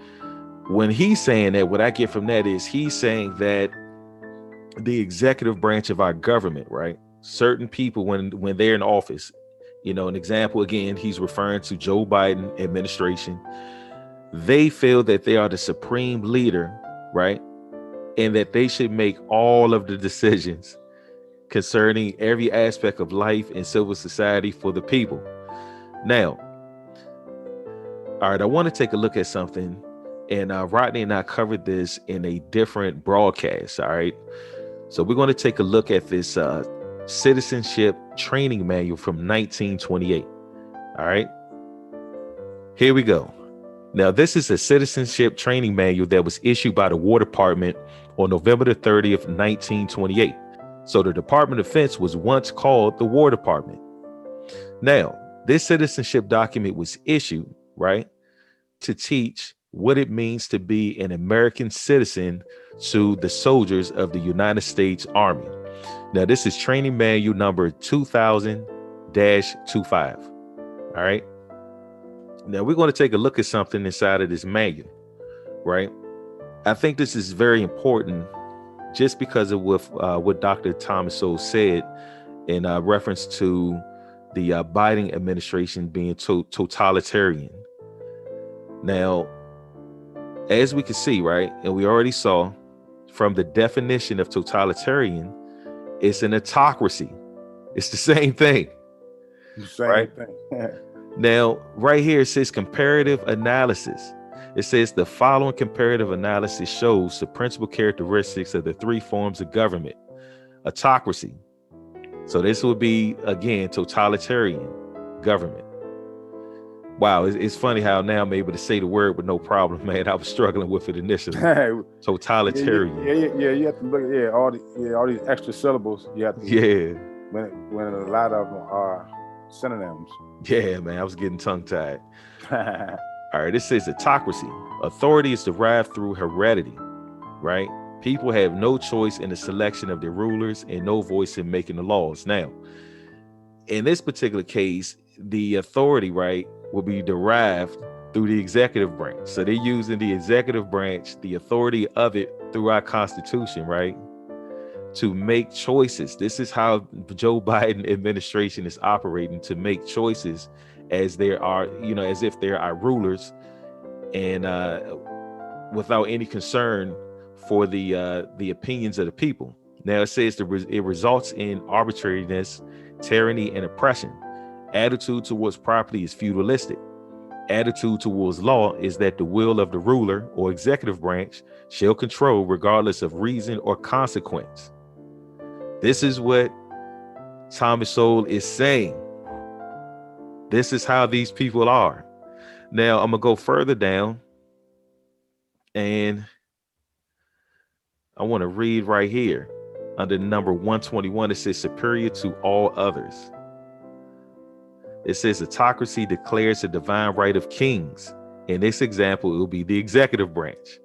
Speaker 1: when he's saying that, what I get from that is he's saying that the executive branch of our government, right? Certain people, when they're in office, an example, again, he's referring to Joe Biden administration. They feel that they are the supreme leader, right? And that they should make all of the decisions concerning every aspect of life and civil society for the people. Now, all right, I want to take a look at something, and Rodney and I covered this in a different broadcast, all right? So we're going to take a look at this Citizenship Training Manual from 1928, all right? Here we go. Now, this is a Citizenship Training Manual that was issued by the War Department on November the 30th, 1928. So the Department of Defense was once called the War Department. Now, this citizenship document was issued, right, to teach what it means to be an American citizen to the soldiers of the United States Army. Now, this is training manual number 2000-25. All right. Now, we're going to take a look at something inside of this manual, right? I think this is very important just because of what Dr. Thomas Sowell said in reference to the Biden administration being totalitarian. Now, as we can see, right, and we already saw from the definition of totalitarian, it's an autocracy. It's the same thing. Right? Now, right here, it says comparative analysis. It says the following comparative analysis shows the principal characteristics of the three forms of government. Autocracy. So this would be, again, totalitarian government. Wow, it's funny how now I'm able to say the word with no problem, man. I was struggling with it initially. Totalitarian.
Speaker 2: Yeah. You have to look at all these extra syllables. You have to when a lot of them are synonyms.
Speaker 1: Yeah, man, I was getting tongue-tied. All right, this says autocracy. Authority is derived through heredity, right? People have no choice in the selection of their rulers and no voice in making the laws. Now, in this particular case, the authority, right, will be derived through the executive branch. So they're using the executive branch, the authority of it through our Constitution, right, to make choices. This is how Joe Biden administration is operating, to make choices as there are, as if there are rulers, and without any concern for the opinions of the people. Now it says it results in arbitrariness, tyranny, and oppression. Attitude towards property is feudalistic. Attitude towards law is that the will of the ruler or executive branch shall control regardless of reason or consequence. This is what Thomas Sowell is saying. This is how these people are. Now I'm gonna go further down, and I want to read right here under number 121. It says superior to all others. It says autocracy declares a divine right of kings. In this example, it will be the executive branch.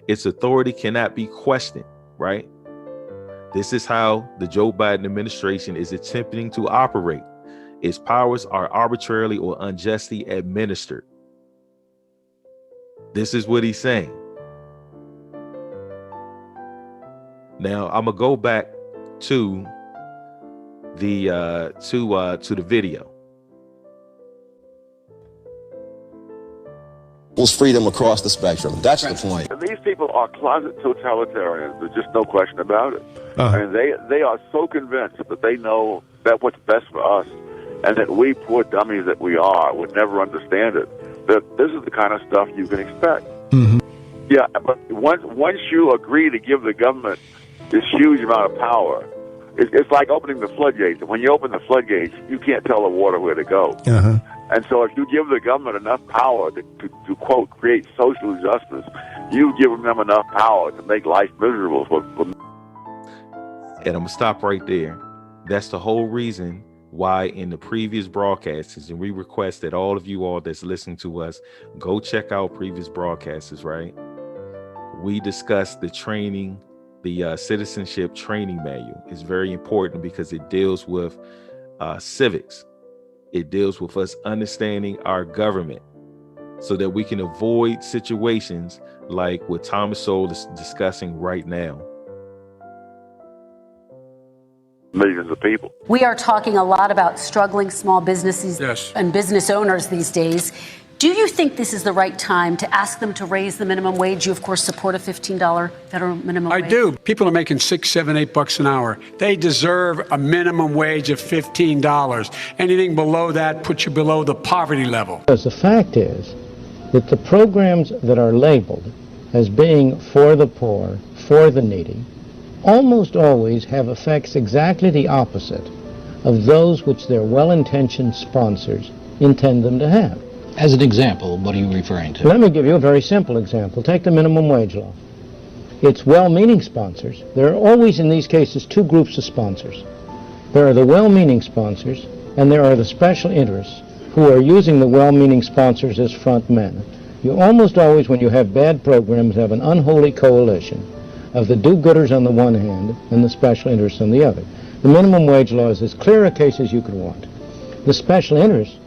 Speaker 1: Its authority cannot be questioned, right? This is how the Joe Biden administration is attempting to operate. Its powers are arbitrarily or unjustly administered. This is what he's saying. Now I'm gonna go back to the video.
Speaker 10: Freedom across the spectrum. That's the point.
Speaker 11: These people are closet totalitarians. There's just no question about it. And they are so convinced that they know that what's best for us, and that we poor dummies that we are would never understand it. That this is the kind of stuff you can expect.
Speaker 12: Mm-hmm.
Speaker 11: Yeah, but once you agree to give the government this huge amount of power, it's like opening the floodgates. When you open the floodgates, you can't tell the water where to go.
Speaker 12: Uh-huh.
Speaker 11: And so if you give the government enough power to quote, create social justice, you give them enough power to make life miserable for
Speaker 1: And I'm going to stop right there. That's the whole reason why in the previous broadcasts, and we request that all of you all that's listening to us, go check out previous broadcasts, right? We discussed the training, the Citizenship Training Manual. Is very important because it deals with civics. It deals with us understanding our government so that we can avoid situations like what Thomas Sowell is discussing right now.
Speaker 11: Millions of people.
Speaker 13: We are talking a lot about struggling small businesses and business owners these days. Do you think this is the right time to ask them to raise the minimum wage? You, of course, support a $15 federal minimum wage.
Speaker 3: I do. People are making $6, $7, $8 an hour. They deserve a minimum wage of $15. Anything below that puts you below the poverty level.
Speaker 14: Because the fact is that the programs that are labeled as being for the poor, for the needy, almost always have effects exactly the opposite of those which their well-intentioned sponsors intend them to have.
Speaker 15: As an example, what are you referring to?
Speaker 14: Let me give you a very simple example. Take the minimum wage law. It's well-meaning sponsors. There are always in these cases two groups of sponsors. There are the well-meaning sponsors, and there are the special interests who are using the well-meaning sponsors as front men. You almost always, when you have bad programs, have an unholy coalition of the do-gooders on the one hand and the special interests on the other. The minimum wage law is as clear a case as you could want. The special interests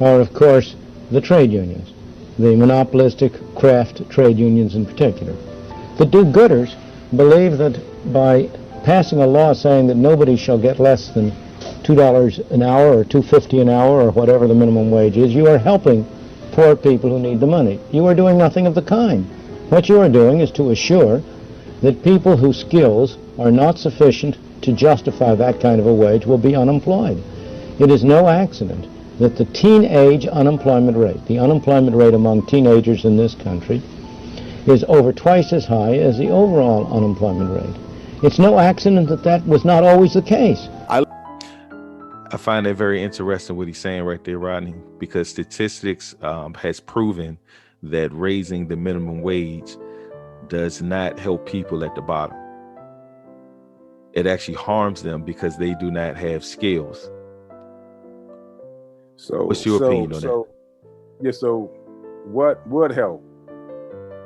Speaker 14: are, of course, the trade unions, the monopolistic craft trade unions in particular. The do-gooders believe that by passing a law saying that nobody shall get less than $2 an hour or $2.50 an hour or whatever the minimum wage is, you are helping poor people who need the money. You are doing nothing of the kind. What you are doing is to assure that people whose skills are not sufficient to justify that kind of a wage will be unemployed. It is no accident that the teenage unemployment rate, the unemployment rate among teenagers in this country, is over twice as high as the overall unemployment rate. It's no accident that that was not always the case.
Speaker 1: I find that very interesting what he's saying right there, Rodney, because statistics has proven that raising the minimum wage does not help people at the bottom. It actually harms them because they do not have skills.
Speaker 2: So
Speaker 1: what's your opinion on that?
Speaker 2: Yeah, so what would help?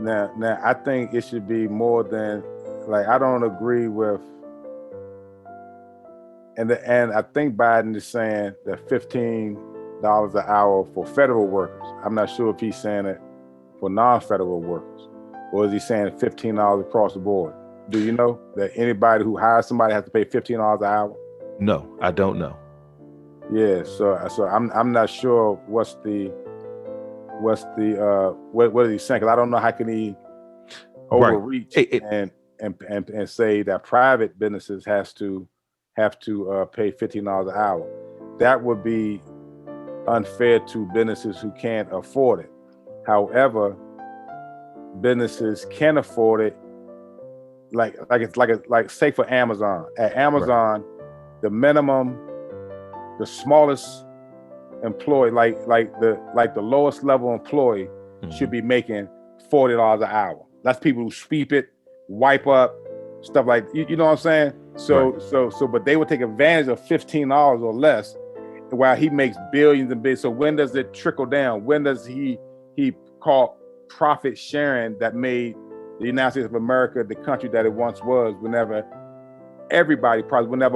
Speaker 2: Now I think it should be more than, like, I don't agree with, and I think Biden is saying that $15 an hour for federal workers. I'm not sure if he's saying it for non-federal workers, or is he saying $15 across the board? Do you know that anybody who hires somebody has to pay $15 an hour?
Speaker 1: No, I don't know.
Speaker 2: Yeah, so I'm not sure what is he saying? Because I don't know how can he overreach and say that private businesses have to pay $15 an hour. That would be unfair to businesses who can't afford it. However, businesses can afford it. Like say for Amazon. At Amazon, the minimum, the smallest employee, like the lowest level employee should be making $40 an hour. That's people who sweep it, wipe up, stuff like, you know what I'm saying? So but they would take advantage of $15 or less while he makes billions and billions. So when does it trickle down? When does he call profit sharing that made the United States of America the country that it once was, whenever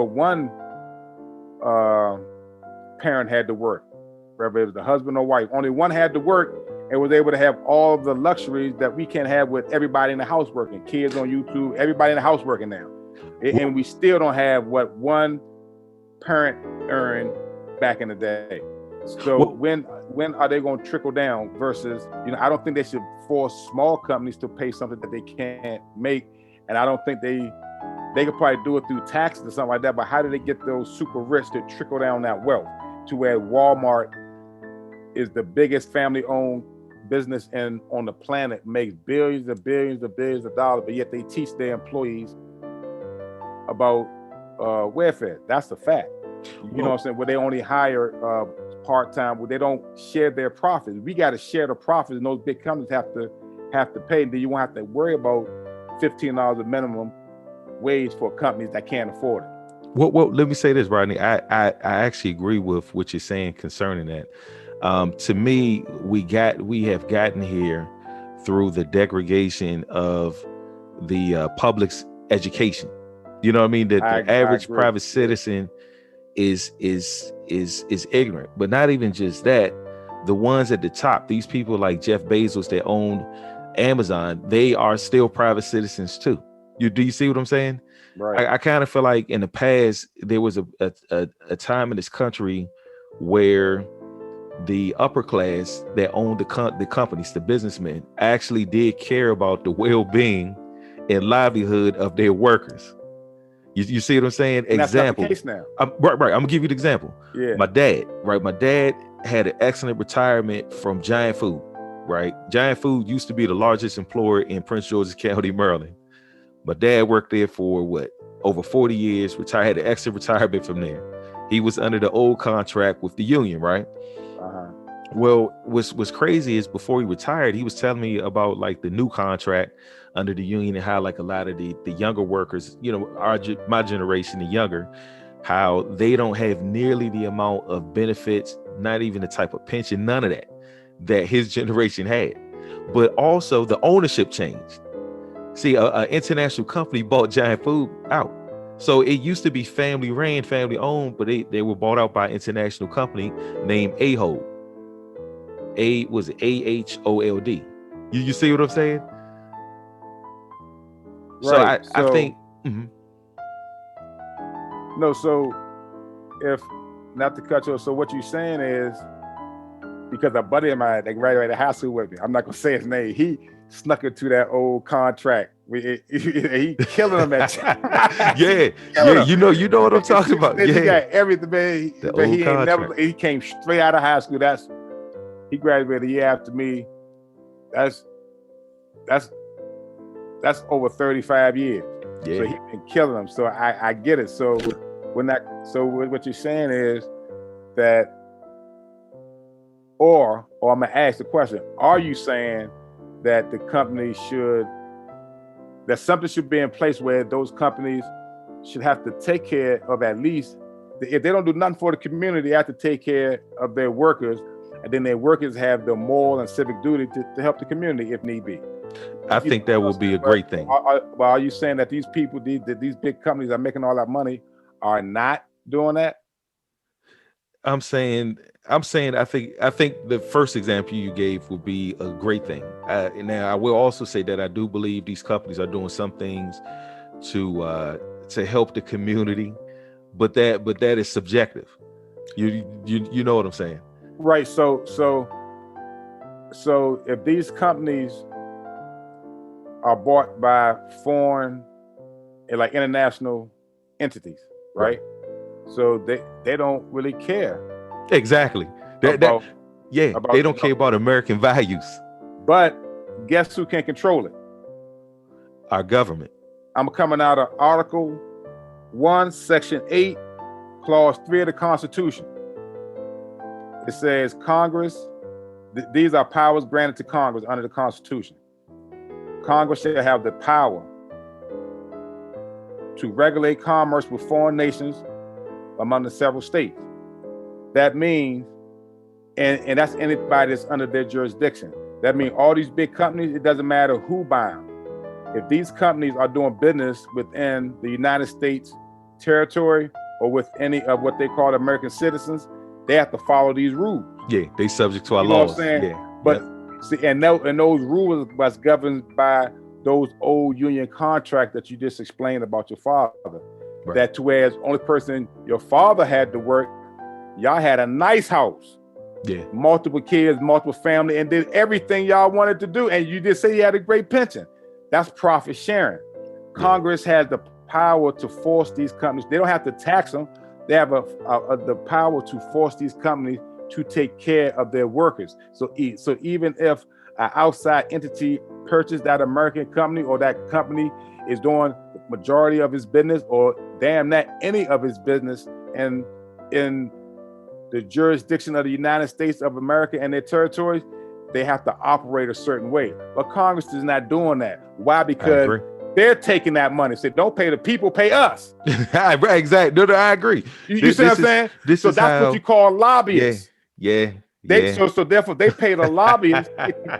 Speaker 2: one parent had to work, whether it was the husband or wife, only one had to work and was able to have all the luxuries that we can't have with everybody in the house working, kids on YouTube, everybody in the house working now. And we still don't have what one parent earned back in the day. So when are they going to trickle down versus, I don't think they should force small companies to pay something that they can't make. And I don't think they could probably do it through taxes or something like that. But how do they get those super rich to trickle down that wealth to where Walmart is the biggest family-owned business on the planet, makes billions and billions and billions of dollars, but yet they teach their employees about welfare? That's the fact. You know what I'm saying? Where they only hire part-time, where they don't share their profits. We got to share the profits, and those big companies have to pay. And then you won't have to worry about $15 a minimum wage for companies that can't afford it.
Speaker 1: Well, let me say this, Rodney. I actually agree with what you're saying concerning that. To me, we have gotten here through the degradation of the public's education. You know what I mean? That the average private citizen is ignorant. But not even just that, the ones at the top, these people like Jeff Bezos that owned Amazon, they are still private citizens too. Do you see what I'm saying?
Speaker 2: Right.
Speaker 1: I kind of feel like in the past there was a time in this country where the upper class that owned the companies, the businessmen, actually did care about the well-being and livelihood of their workers. You see what I'm saying?
Speaker 2: And
Speaker 1: example.
Speaker 2: That's not the case now.
Speaker 1: Right. I'm gonna give you the example.
Speaker 2: Yeah.
Speaker 1: My dad had an excellent retirement from Giant Food. Right. Giant Food used to be the largest employer in Prince George's County, Maryland. My dad worked there for over 40 years, had an extra retirement from there. He was under the old contract with the union, right?
Speaker 2: Uh-huh.
Speaker 1: Well, what's crazy is before he retired, he was telling me about like the new contract under the union and how like a lot of the younger workers, my generation and younger, how they don't have nearly the amount of benefits, not even the type of pension, none of that his generation had. But also the ownership changed. See, an international company bought Giant Food out. So it used to be family ran, family owned, but they were bought out by an international company named Ahold. Was it AHOLD? You see what I'm saying?
Speaker 2: Right.
Speaker 1: So I think.
Speaker 2: No, so if not to cut you off, so what you're saying is, because a buddy of mine that graduated high school with me, I'm not gonna say his name, he snuck into that old contract. He killing them at
Speaker 1: yeah. You know what I'm talking about.
Speaker 2: He got everything, man. But he came straight out of high school. He graduated a year after me. That's over 35 years.
Speaker 1: Yeah.
Speaker 2: So he's been killing them. So I get it. So what you're saying is that, or I'm gonna ask the question: are you saying that the company that something should be in place where those companies should have to take care of, at least, if they don't do nothing for the community, they have to take care of their workers, and then their workers have the moral and civic duty to help the community if need be?
Speaker 1: I think that would be a great thing.
Speaker 2: Are you saying that these people, these big companies are making all that money, are not doing that?
Speaker 1: I'm saying I think the first example you gave would be a great thing. Now I will also say that I do believe these companies are doing some things to help the community, but that is subjective. You know what I'm saying?
Speaker 2: Right. So if these companies are bought by foreign, like international entities, right? So they don't really care.
Speaker 1: Exactly. They don't care about American values.
Speaker 2: But guess who can control it?
Speaker 1: Our government.
Speaker 2: I'm coming out of Article 1, Section 8, Clause 3 of the Constitution. It says Congress, these are powers granted to Congress under the Constitution. Congress shall have the power to regulate commerce with foreign nations among the several states. That means, and that's anybody that's under their jurisdiction. That means all these big companies, it doesn't matter who buy them. If these companies are doing business within the United States territory or with any of what they call American citizens, they have to follow these rules.
Speaker 1: Yeah, they subject to our
Speaker 2: You know
Speaker 1: laws.
Speaker 2: what I'm saying?
Speaker 1: Yeah.
Speaker 2: But see, and those rules was governed by those old union contracts that you just explained about your father. Right. That to whereas only person your father had to work, y'all had a nice house.
Speaker 1: Yeah.
Speaker 2: Multiple kids, multiple family, and did everything y'all wanted to do. And you just say you had a great pension. That's profit sharing. Yeah. Congress has the power to force these companies. They don't have to tax them. They have the power to force these companies to take care of their workers. So even if an outside entity purchased that American company, or that company is doing the majority of his business, or damn that any of his business in the jurisdiction of the United States of America and their territories, they have to operate a certain way. But Congress is not doing that. Why? Because they're taking that money. Say, don't pay the people, pay us.
Speaker 1: Exactly. No, I agree.
Speaker 2: You see what I'm saying? So that's what you call lobbyists.
Speaker 1: Yeah.
Speaker 2: So therefore they pay the lobbyists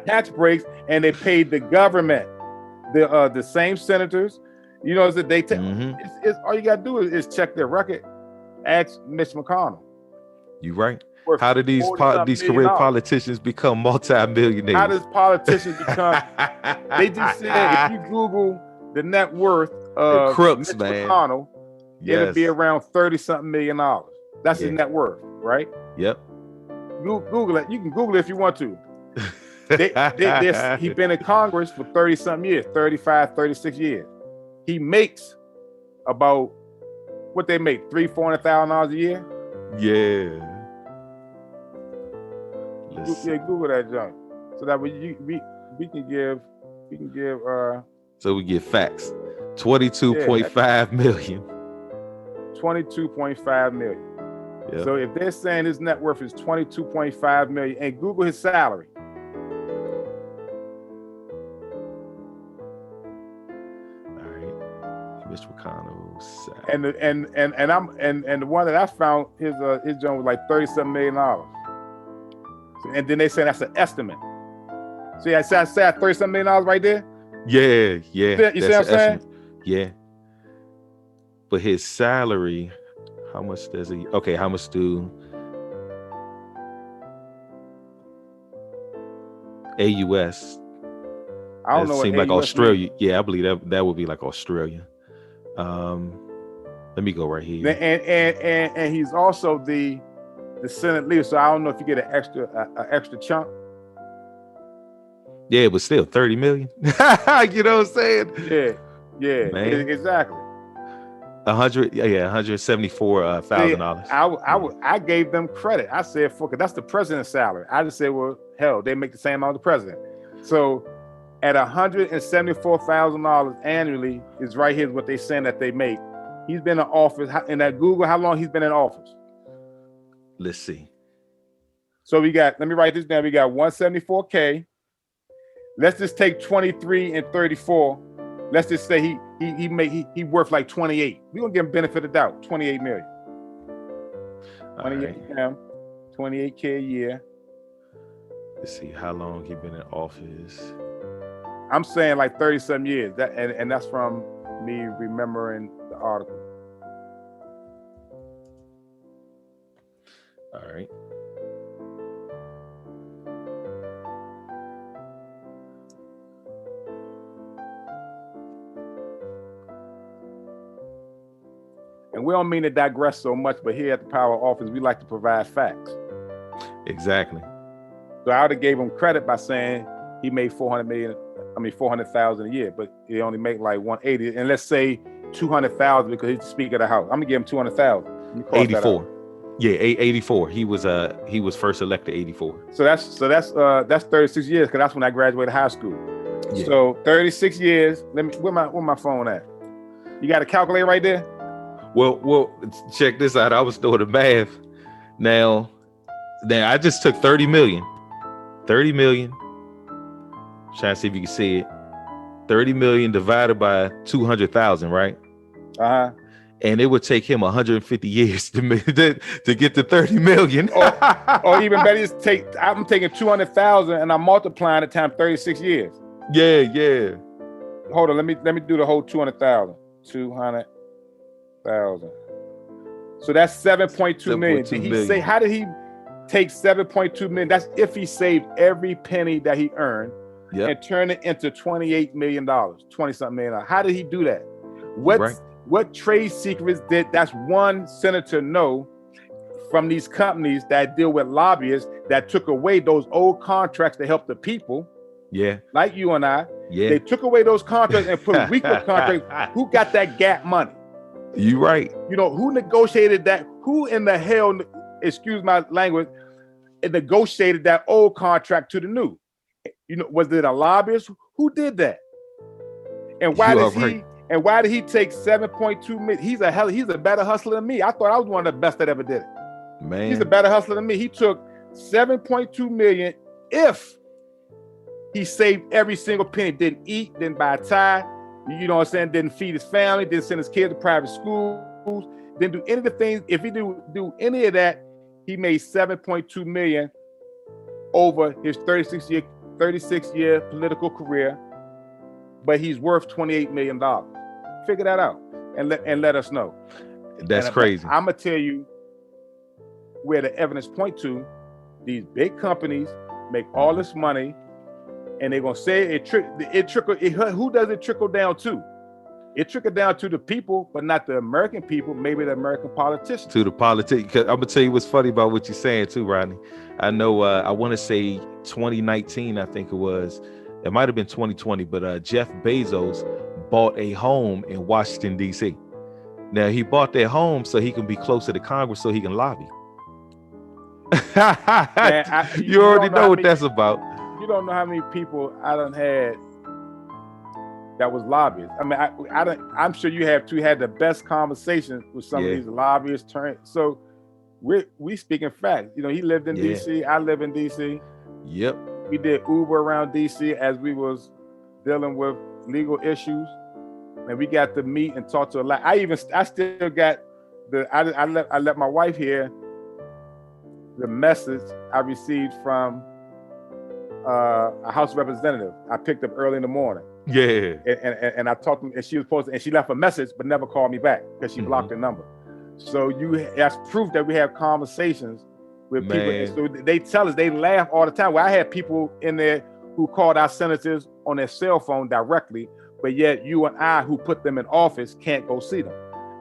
Speaker 2: tax breaks, and they paid the government, the same senators. You know that they take. It's all you gotta do is check their record. Ask Mitch McConnell.
Speaker 1: You right. How do these career politicians become multi-millionaires?
Speaker 2: How does politicians become? They just said if you Google the net worth of
Speaker 1: crooks,
Speaker 2: Mitch McConnell, it'll be around $30-something million. That's his net worth, right?
Speaker 1: Yep.
Speaker 2: Google it. You can Google it if you want to. He's been in Congress for 30-something years, 35, 36 years. He makes about what they make, $300,000-$400,000 a year.
Speaker 1: Yeah.
Speaker 2: Google that junk, so that we can give
Speaker 1: so we get facts. 22.5 million.
Speaker 2: 22.5 million.
Speaker 1: Yep.
Speaker 2: So if they're saying his net worth is 22.5 million, and Google his salary.
Speaker 1: All right. Mitch McConnell's salary.
Speaker 2: And the one that I found, his junk was like $30-something million. And then they say that's an estimate. See, I said $30-something million right there.
Speaker 1: Yeah.
Speaker 2: You see what I'm saying?
Speaker 1: Yeah. But his salary, how much does he? Okay, how much do AUS?
Speaker 2: I don't know.
Speaker 1: Seems like Australia. Means. Yeah, I believe that would be like Australia. Let me go right here.
Speaker 2: And he's also the Senate leader, so I don't know if you get an extra chunk.
Speaker 1: Yeah, but still 30 million. You know what I'm saying?
Speaker 2: Yeah,
Speaker 1: man.
Speaker 2: Exactly.
Speaker 1: $174,000.
Speaker 2: I gave them credit. I said, fuck it, that's the president's salary. I just said, well, hell, they make the same amount as the president. So at $174,000 annually is right here what they saying that they make. He's been in office in that Google. How long he's been in office?
Speaker 1: Let's see.
Speaker 2: So we got, let me write this down. We got 174K. Let's just take 23 and 34. Let's just say he worth like 28. We're gonna give him benefit of doubt. 28 million. 28 right. 28K a year.
Speaker 1: Let's see how long he been in office.
Speaker 2: I'm saying like 30-some years. That and that's from me remembering the article.
Speaker 1: All right.
Speaker 2: And we don't mean to digress so much, but here at the Power Office, we like to provide facts.
Speaker 1: Exactly.
Speaker 2: So I would have gave him credit by saying he made 400,000 a year, but he only make like 180. And let's say 200,000 because he's the Speaker of the House. I'm gonna give him 200,000.
Speaker 1: 84. Yeah, 84. He was first elected 84.
Speaker 2: So that's 36 years because that's when I graduated high school.
Speaker 1: Yeah.
Speaker 2: So 36 years. Let me where my phone at? You got a calculator right there?
Speaker 1: Well, check this out. I was doing the math. Now I just took 30 million. 30 million. Trying to see if you can see it. 30 million divided by 200,000, right?
Speaker 2: Uh-huh.
Speaker 1: And it would take him 150 years to get to 30 million.
Speaker 2: or even better, I'm taking 200,000 and I'm multiplying it times 36 years.
Speaker 1: Yeah.
Speaker 2: Hold on, let me do the whole 200,000. 200,000. So that's 7.2 million. Did he say, how did he take 7.2 million? That's if he saved every penny that he earned and turn it into $28 million, 20-something million. How did he do that? What trade secrets did that's one senator know from these companies that deal with lobbyists that took away those old contracts to help the people?
Speaker 1: Yeah.
Speaker 2: Like you and I.
Speaker 1: Yeah.
Speaker 2: They took away those contracts and put weaker contracts. Who got that gap money?
Speaker 1: You right.
Speaker 2: You know, who negotiated that? Who in the hell, excuse my language, negotiated that old contract to the new? You know, was it a lobbyist? Who did that? And why did he take 7.2 million? He's a better hustler than me. I thought I was one of the best that ever did it.
Speaker 1: Man.
Speaker 2: He's a better hustler than me. He took 7.2 million if he saved every single penny, didn't eat, didn't buy a tie, you know what I'm saying, didn't feed his family, didn't send his kids to private schools, didn't do any of the things. If he do any of that, he made 7.2 million over his 36-year political career, but he's worth $28 million. Figure that out and let us know.
Speaker 1: That's crazy.
Speaker 2: I'm gonna tell you where the evidence point to. These big companies make all this money, and they're gonna say who does it trickle down to? It trickled down to the people, but not the American people, maybe the American politicians.
Speaker 1: To the politicians. I'm gonna tell you what's funny about what you're saying too, Rodney. I know I want to say 2019, I think it was. It might have been 2020, but Jeff Bezos bought a home in Washington, D.C. Now, he bought that home so he can be closer to Congress so he can lobby. Man, you already know what that's about.
Speaker 2: You don't know how many people I done had that was lobbyists. I mean, I'm sure you have too had the best conversations with some of these lobbyists. So we speaking facts. You know, he lived in D.C. I live in D.C.
Speaker 1: Yep.
Speaker 2: We did Uber around D.C. as we was dealing with legal issues, and we got to meet and talk to a lot. I still got I let my wife hear the message I received from a House representative. I picked up early in the morning.
Speaker 1: Yeah.
Speaker 2: And I talked to her, and she was posted, and she left a message but never called me back because she blocked the number. So that's proof that we have conversations with people. And so they tell us, they laugh all the time. Well, I had people in there who called our senators on their cell phone directly, but yet you and I, who put them in office, can't go see them.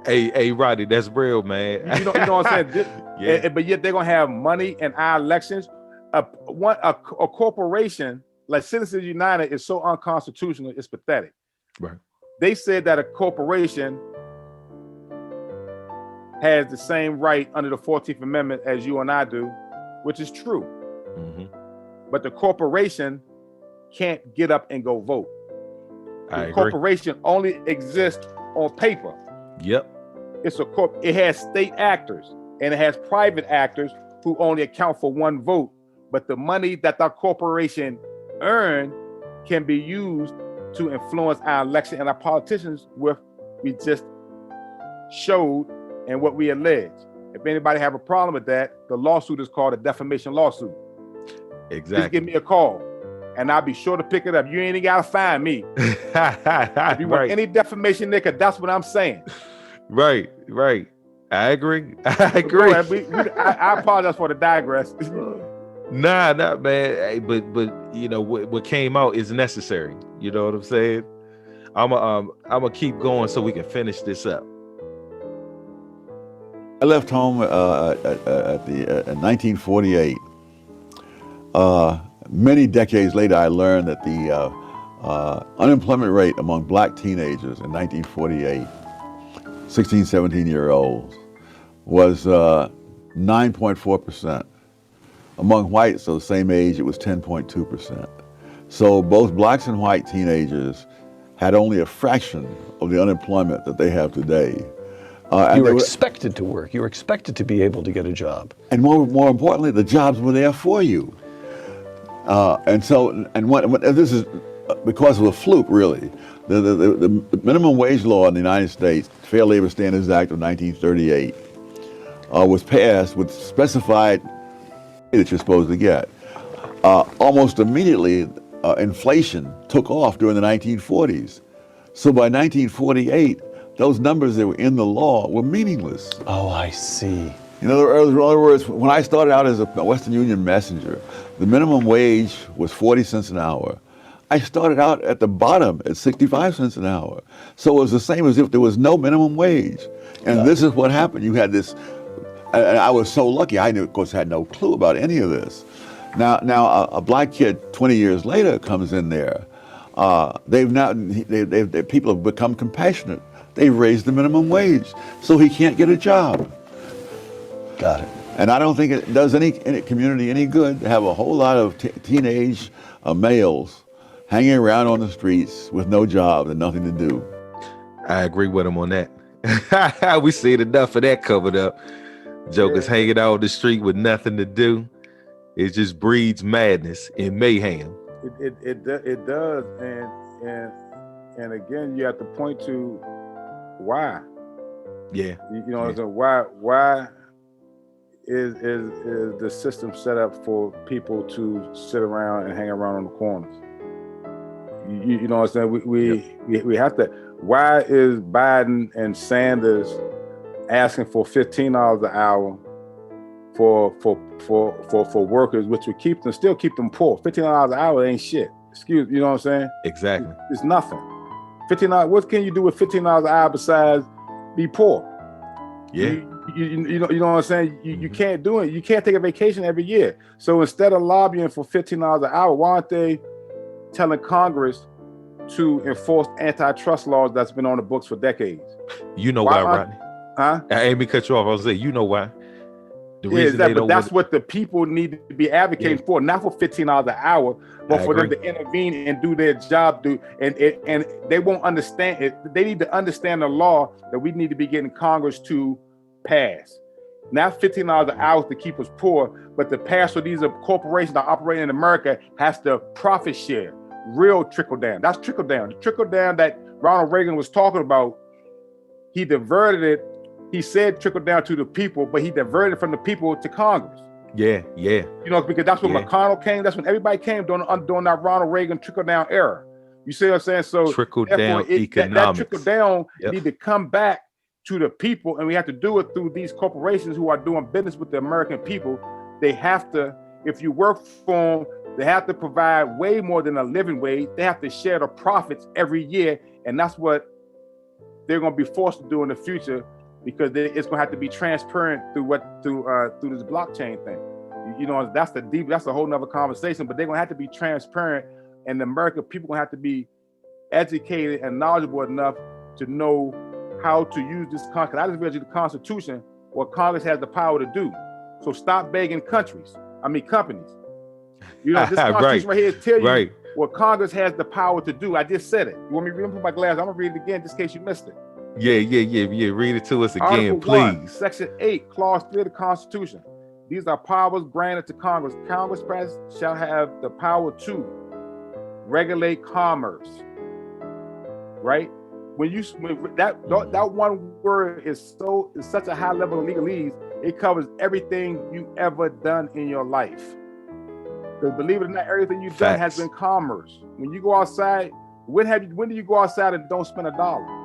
Speaker 1: Hey, Roddy, that's real, man.
Speaker 2: You know what I'm saying? But yet they're gonna have money in our elections. A corporation like Citizens United is so unconstitutional, it's pathetic.
Speaker 1: Right.
Speaker 2: They said that a corporation has the same right under the 14th Amendment as you and I do, which is true. Mm-hmm. But the corporation can't get up and go vote. The corporation only exists on paper.
Speaker 1: Yep.
Speaker 2: It has state actors and it has private actors who only account for one vote, but the money that our corporation earn can be used to influence our election and our politicians with we just showed and what we allege. If anybody have a problem with that, the lawsuit is called a defamation lawsuit.
Speaker 1: Exactly.
Speaker 2: Just give me a call and I'll be sure to pick it up. You ain't gotta find me. If you want any defamation, nigga, that's what I'm saying.
Speaker 1: Right. I agree.
Speaker 2: I apologize for the digress.
Speaker 1: Nah, man. Hey, but you know what came out is necessary. You know what I'm saying? I'm gonna keep going so we can finish this up.
Speaker 4: I left home in 1948. Many decades later, I learned that the unemployment rate among black teenagers in 1948, 16, 17-year-olds, was 9.4%. Among whites of the same age, it was 10.2%. So both blacks and white teenagers had only a fraction of the unemployment that they have today.
Speaker 12: You were expected to work. You were expected to be able to get a job.
Speaker 4: And more importantly, the jobs were there for you. This is because of a fluke, really. The minimum wage law in the United States, Fair Labor Standards Act of 1938, was passed with specified that you're supposed to get. Almost immediately, inflation took off during the 1940s. So by 1948, those numbers that were in the law were meaningless.
Speaker 12: Oh, I see.
Speaker 4: In other words, when I started out as a Western Union messenger, the minimum wage was 40 cents an hour. I started out at the bottom at 65 cents an hour. So it was the same as if there was no minimum wage. And this is what happened. You had this, and I was so lucky, I, of course, had no clue about any of this. Now a black kid 20 years later comes in there. People have become compassionate. They've raised the minimum wage, so he can't get a job.
Speaker 12: Got it.
Speaker 4: And I don't think it does any community any good to have a whole lot of teenage males hanging around on the streets with no job and nothing to do.
Speaker 1: I agree with him on that. We seen enough of that covered up. Jokers hanging out on the street with nothing to do. It just breeds madness and mayhem.
Speaker 2: It does, and again, you have to point to why.
Speaker 1: Yeah.
Speaker 2: So why is the system set up for people to sit around and hang around on the corners? You know what I'm saying? We have to. Why is Biden and Sanders asking for $15 an hour for workers, which would still keep them poor? $15 an hour ain't shit. You know what I'm saying?
Speaker 1: Exactly.
Speaker 2: It's nothing. $15. What can you do with $15 an hour besides be poor?
Speaker 1: Yeah.
Speaker 2: You know what I'm saying? You can't do it. You can't take a vacation every year. So instead of lobbying for $15 an hour, why aren't they telling Congress to enforce antitrust laws that's been on the books for decades?
Speaker 1: You know why, Rodney?
Speaker 2: Huh?
Speaker 1: I ain't mean to cut you off. I was saying, you know why? The reason
Speaker 2: that's what the people need to be advocating for, not for $15 an hour, but for them to intervene and do their job. And they won't understand it. They need to understand the law that we need to be getting Congress to pass. Not $15 an hour to keep us poor, but to pass so these corporations that operate in America has to profit share. Real trickle down. That's trickle down. The trickle down that Ronald Reagan was talking about, he diverted it. He said trickle down to the people, but he diverted it from the people to Congress.
Speaker 1: Yeah.
Speaker 2: Because that's when McConnell came. That's when everybody came during that Ronald Reagan trickle down era. You see what I'm saying? So
Speaker 1: trickle down economics.
Speaker 2: That trickle down need to come back to the people, and we have to do it through these corporations who are doing business with the American people. They have to, if you work for them, they have to provide way more than a living wage. They have to share the profits every year, and that's what they're going to be forced to do in the future, because it's going to have to be transparent through this blockchain thing. That's a whole nother conversation, but they're going to have to be transparent, and the American people going to have to be educated and knowledgeable enough to know how to use this Congress. I just read you the Constitution, what Congress has the power to do. So stop begging companies. This Constitution right here tell you what Congress has the power to do. I just said it. You want me to read my glass? I'm gonna read it again just in case you missed it.
Speaker 1: Yeah. Read it to us again,
Speaker 2: Article
Speaker 1: please.
Speaker 2: 1, Section 8, Clause 3 of the Constitution. These are powers granted to Congress. Congress shall have the power to regulate commerce. Right? When that one word is such a high level of legalese, it covers everything you ever done in your life. Because believe it or not, everything you've done has been commerce. When you go outside, when do you go outside and don't spend $1?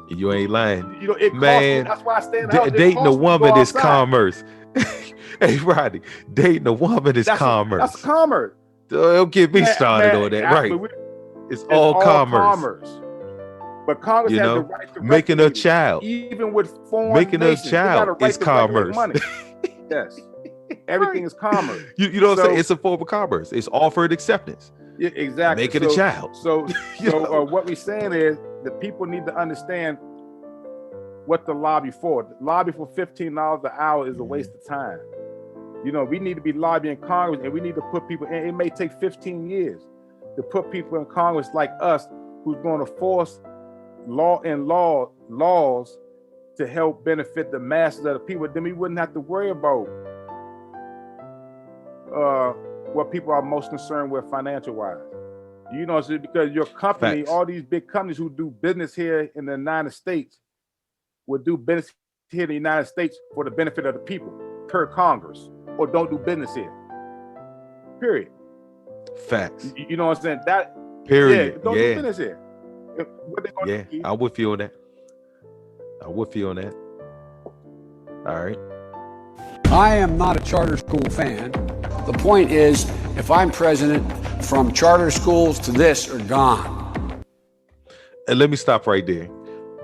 Speaker 1: You ain't lying.
Speaker 2: It costs me. That's why I stay in the house.
Speaker 1: Dating a woman is commerce. Hey, Rodney, dating a woman is commerce.
Speaker 2: That's commerce.
Speaker 1: Don't get me started on that. Right. It's all commerce.
Speaker 2: But Congress has the right to
Speaker 1: making a child.
Speaker 2: Even with foreign
Speaker 1: making
Speaker 2: nations,
Speaker 1: a child is commerce.
Speaker 2: Yes. Everything is commerce.
Speaker 1: You know what I'm saying? It's a form of commerce. It's offered acceptance.
Speaker 2: Yeah, exactly.
Speaker 1: Making a child.
Speaker 2: So what we're saying is that people need to understand what to lobby for. Lobby for $15 an hour is a waste of time. We need to be lobbying Congress, and we need to put people in. It may take 15 years to put people in Congress like us who's going to force laws to help benefit the masses of the people. Then we wouldn't have to worry about what people are most concerned with financial wise. Because your company, all these big companies who do business here in the United States would do business here in the United States for the benefit of the people per Congress, or don't do business here. Period.
Speaker 1: Facts.
Speaker 2: You know what I'm saying? That
Speaker 1: period.
Speaker 2: Don't do business here.
Speaker 1: I'm with you on that. All right.
Speaker 3: I am not a charter school fan. The point is, if I'm president, from charter schools to this are gone.
Speaker 1: And let me stop right there.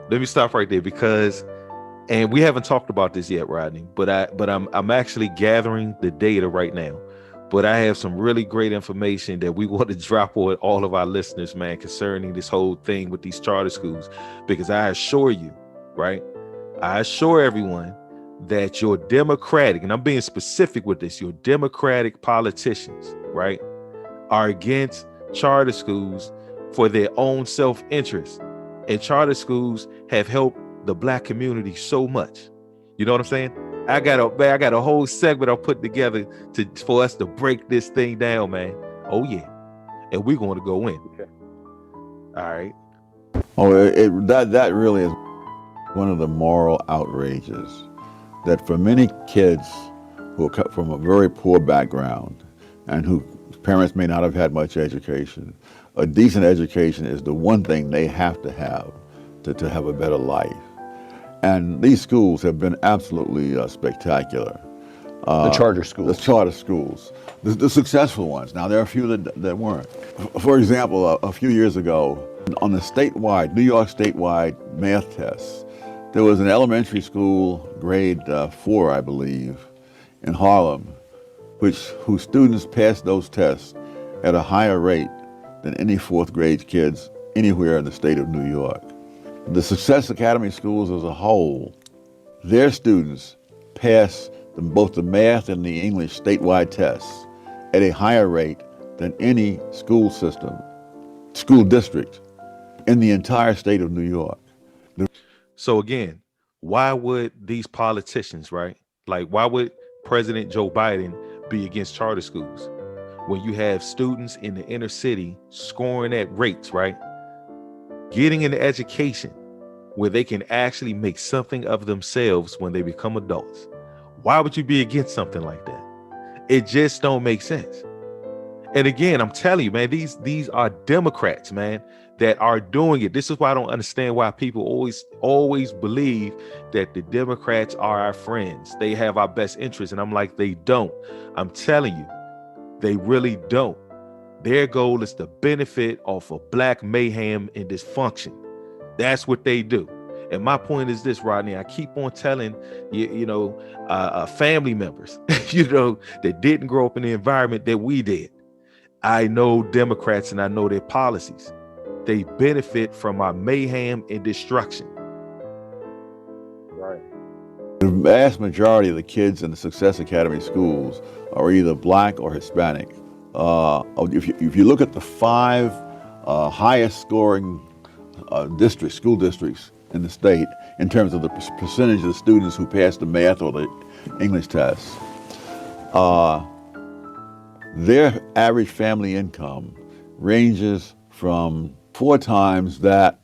Speaker 1: Because, and we haven't talked about this yet, Rodney, but I'm actually gathering the data right now. But I have some really great information that we want to drop on all of our listeners, man, concerning this whole thing with these charter schools. Because I assure you, right? I assure everyone that your Democratic, and I'm being specific with this, your Democratic politicians, right, are against charter schools for their own self-interest. And charter schools have helped the Black community so much. You know what I'm saying? I got a whole segment I'll put together for us to break this thing down, man. Oh yeah, and we're going to go in.
Speaker 2: Okay.
Speaker 1: All right.
Speaker 4: That really is one of the moral outrages, that for many kids who come from a very poor background and whose parents may not have had much education, a decent education is the one thing they have to have a better life. And these schools have been absolutely spectacular.
Speaker 12: The charter schools.
Speaker 4: The charter schools. The successful ones. Now, there are a few that weren't. For example, a few years ago, on the New York statewide math tests, there was an elementary school, grade 4, I believe, in Harlem, whose students passed those tests at a higher rate than any fourth grade kids anywhere in the state of New York. The Success Academy schools as a whole, their students pass both the math and the English statewide tests at a higher rate than any school district in the entire state of New York.
Speaker 1: So again, why would these politicians, right? Like, why would President Joe Biden be against charter schools when you have students in the inner city scoring at rates, right? Getting an education where they can actually make something of themselves when they become adults. Why would you be against something like that? It just don't make sense. And again, I'm telling you, man, these are Democrats, man, that are doing it. This is why I don't understand why people always believe that the Democrats are our friends. They have our best interests. And I'm like, they don't. I'm telling you, they really don't. Their goal is to benefit off of Black mayhem and dysfunction. That's what they do. And my point is this, Rodney, I keep on telling family members, that didn't grow up in the environment that we did. I know Democrats and I know their policies. They benefit from our mayhem and destruction.
Speaker 2: Right.
Speaker 4: The vast majority of the kids in the Success Academy schools are either Black or Hispanic. If you look at the 5 highest scoring school districts in the state in terms of the percentage of students who pass the math or the English tests. Their average family income ranges from 4 times that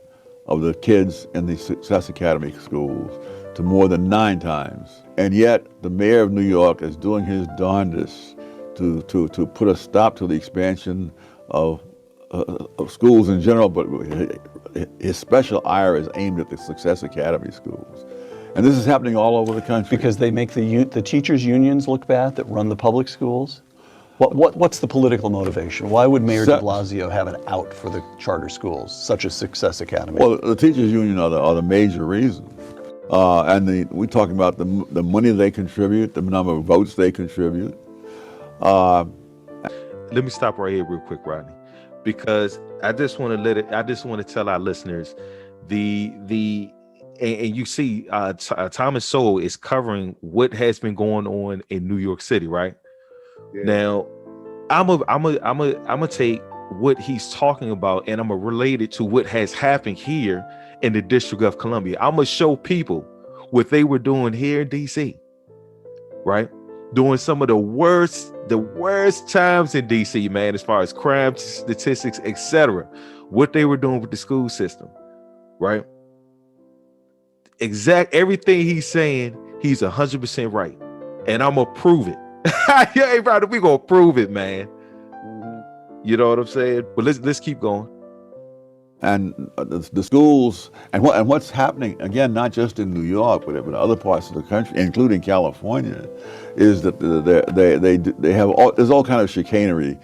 Speaker 4: of the kids in the Success Academy schools to more than 9 times. And yet the mayor of New York is doing his darndest to put a stop to the expansion of schools in general, but his special ire is aimed at the Success Academy schools. And this is happening all over the country.
Speaker 12: Because they make the teachers' unions look bad that run the public schools? What's the political motivation? Why would Mayor de Blasio have an out for the charter schools, such as Success Academy?
Speaker 4: Well, the teachers' union are the major reason. And we're talking about the money they contribute, the number of votes they contribute.
Speaker 1: Let me stop right here real quick, Rodney, because I just want to tell our listeners and you see Thomas Sowell is covering what has been going on in New York City, right? Yeah. Now, I'm gonna take what he's talking about and I'm gonna relate it to what has happened here in the District of Columbia. I'm gonna show people what they were doing here in DC, right? Doing some of the worst times in DC, man, as far as crime statistics, etc. What they were doing with the school system, right? Everything he's saying, he's 100% right, and I'm gonna prove it. Yeah, brother, we gonna prove it, man. You know what I'm saying? But let's keep going.
Speaker 4: And the schools and what's happening again, not just in New York, but in other parts of the country, including California, is that they have there's all kind of chicanery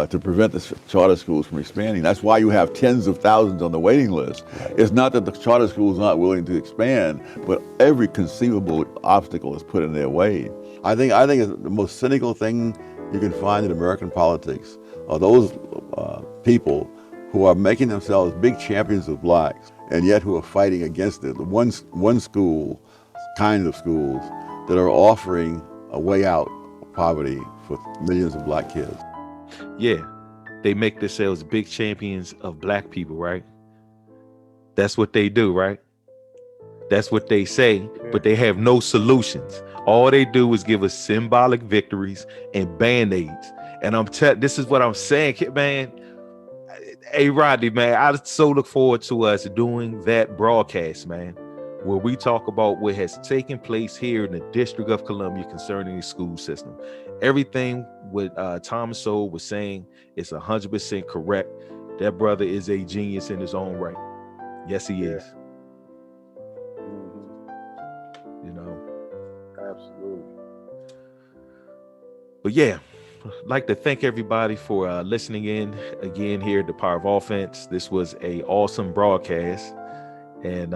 Speaker 4: to prevent the charter schools from expanding. That's why you have tens of thousands on the waiting list. It's not that the charter schools aren't willing to expand, but every conceivable obstacle is put in their way. I think the most cynical thing you can find in American politics are those people who are making themselves big champions of blacks and yet who are fighting against it. The one school, kind of schools, that are offering a way out of poverty for millions of black kids.
Speaker 1: Yeah, they make themselves big champions of black people, right? That's what they do, right? That's what they say, but they have no solutions. All they do is give us symbolic victories and band-aids. And this is what I'm saying, man. Hey, Rodney, man, I so look forward to us doing that broadcast, man, where we talk about what has taken place here in the District of Columbia concerning the school system. Everything what Thomas Sowell was saying is 100% correct. That brother is a genius in his own right. Yes, he is. You know?
Speaker 2: Absolutely.
Speaker 1: But yeah, I'd like to thank everybody for listening in again here at the Power of Offense. This was an awesome broadcast. And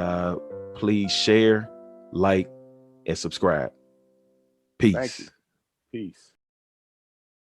Speaker 1: please share, like, and subscribe. Peace.
Speaker 2: Thank you. Peace.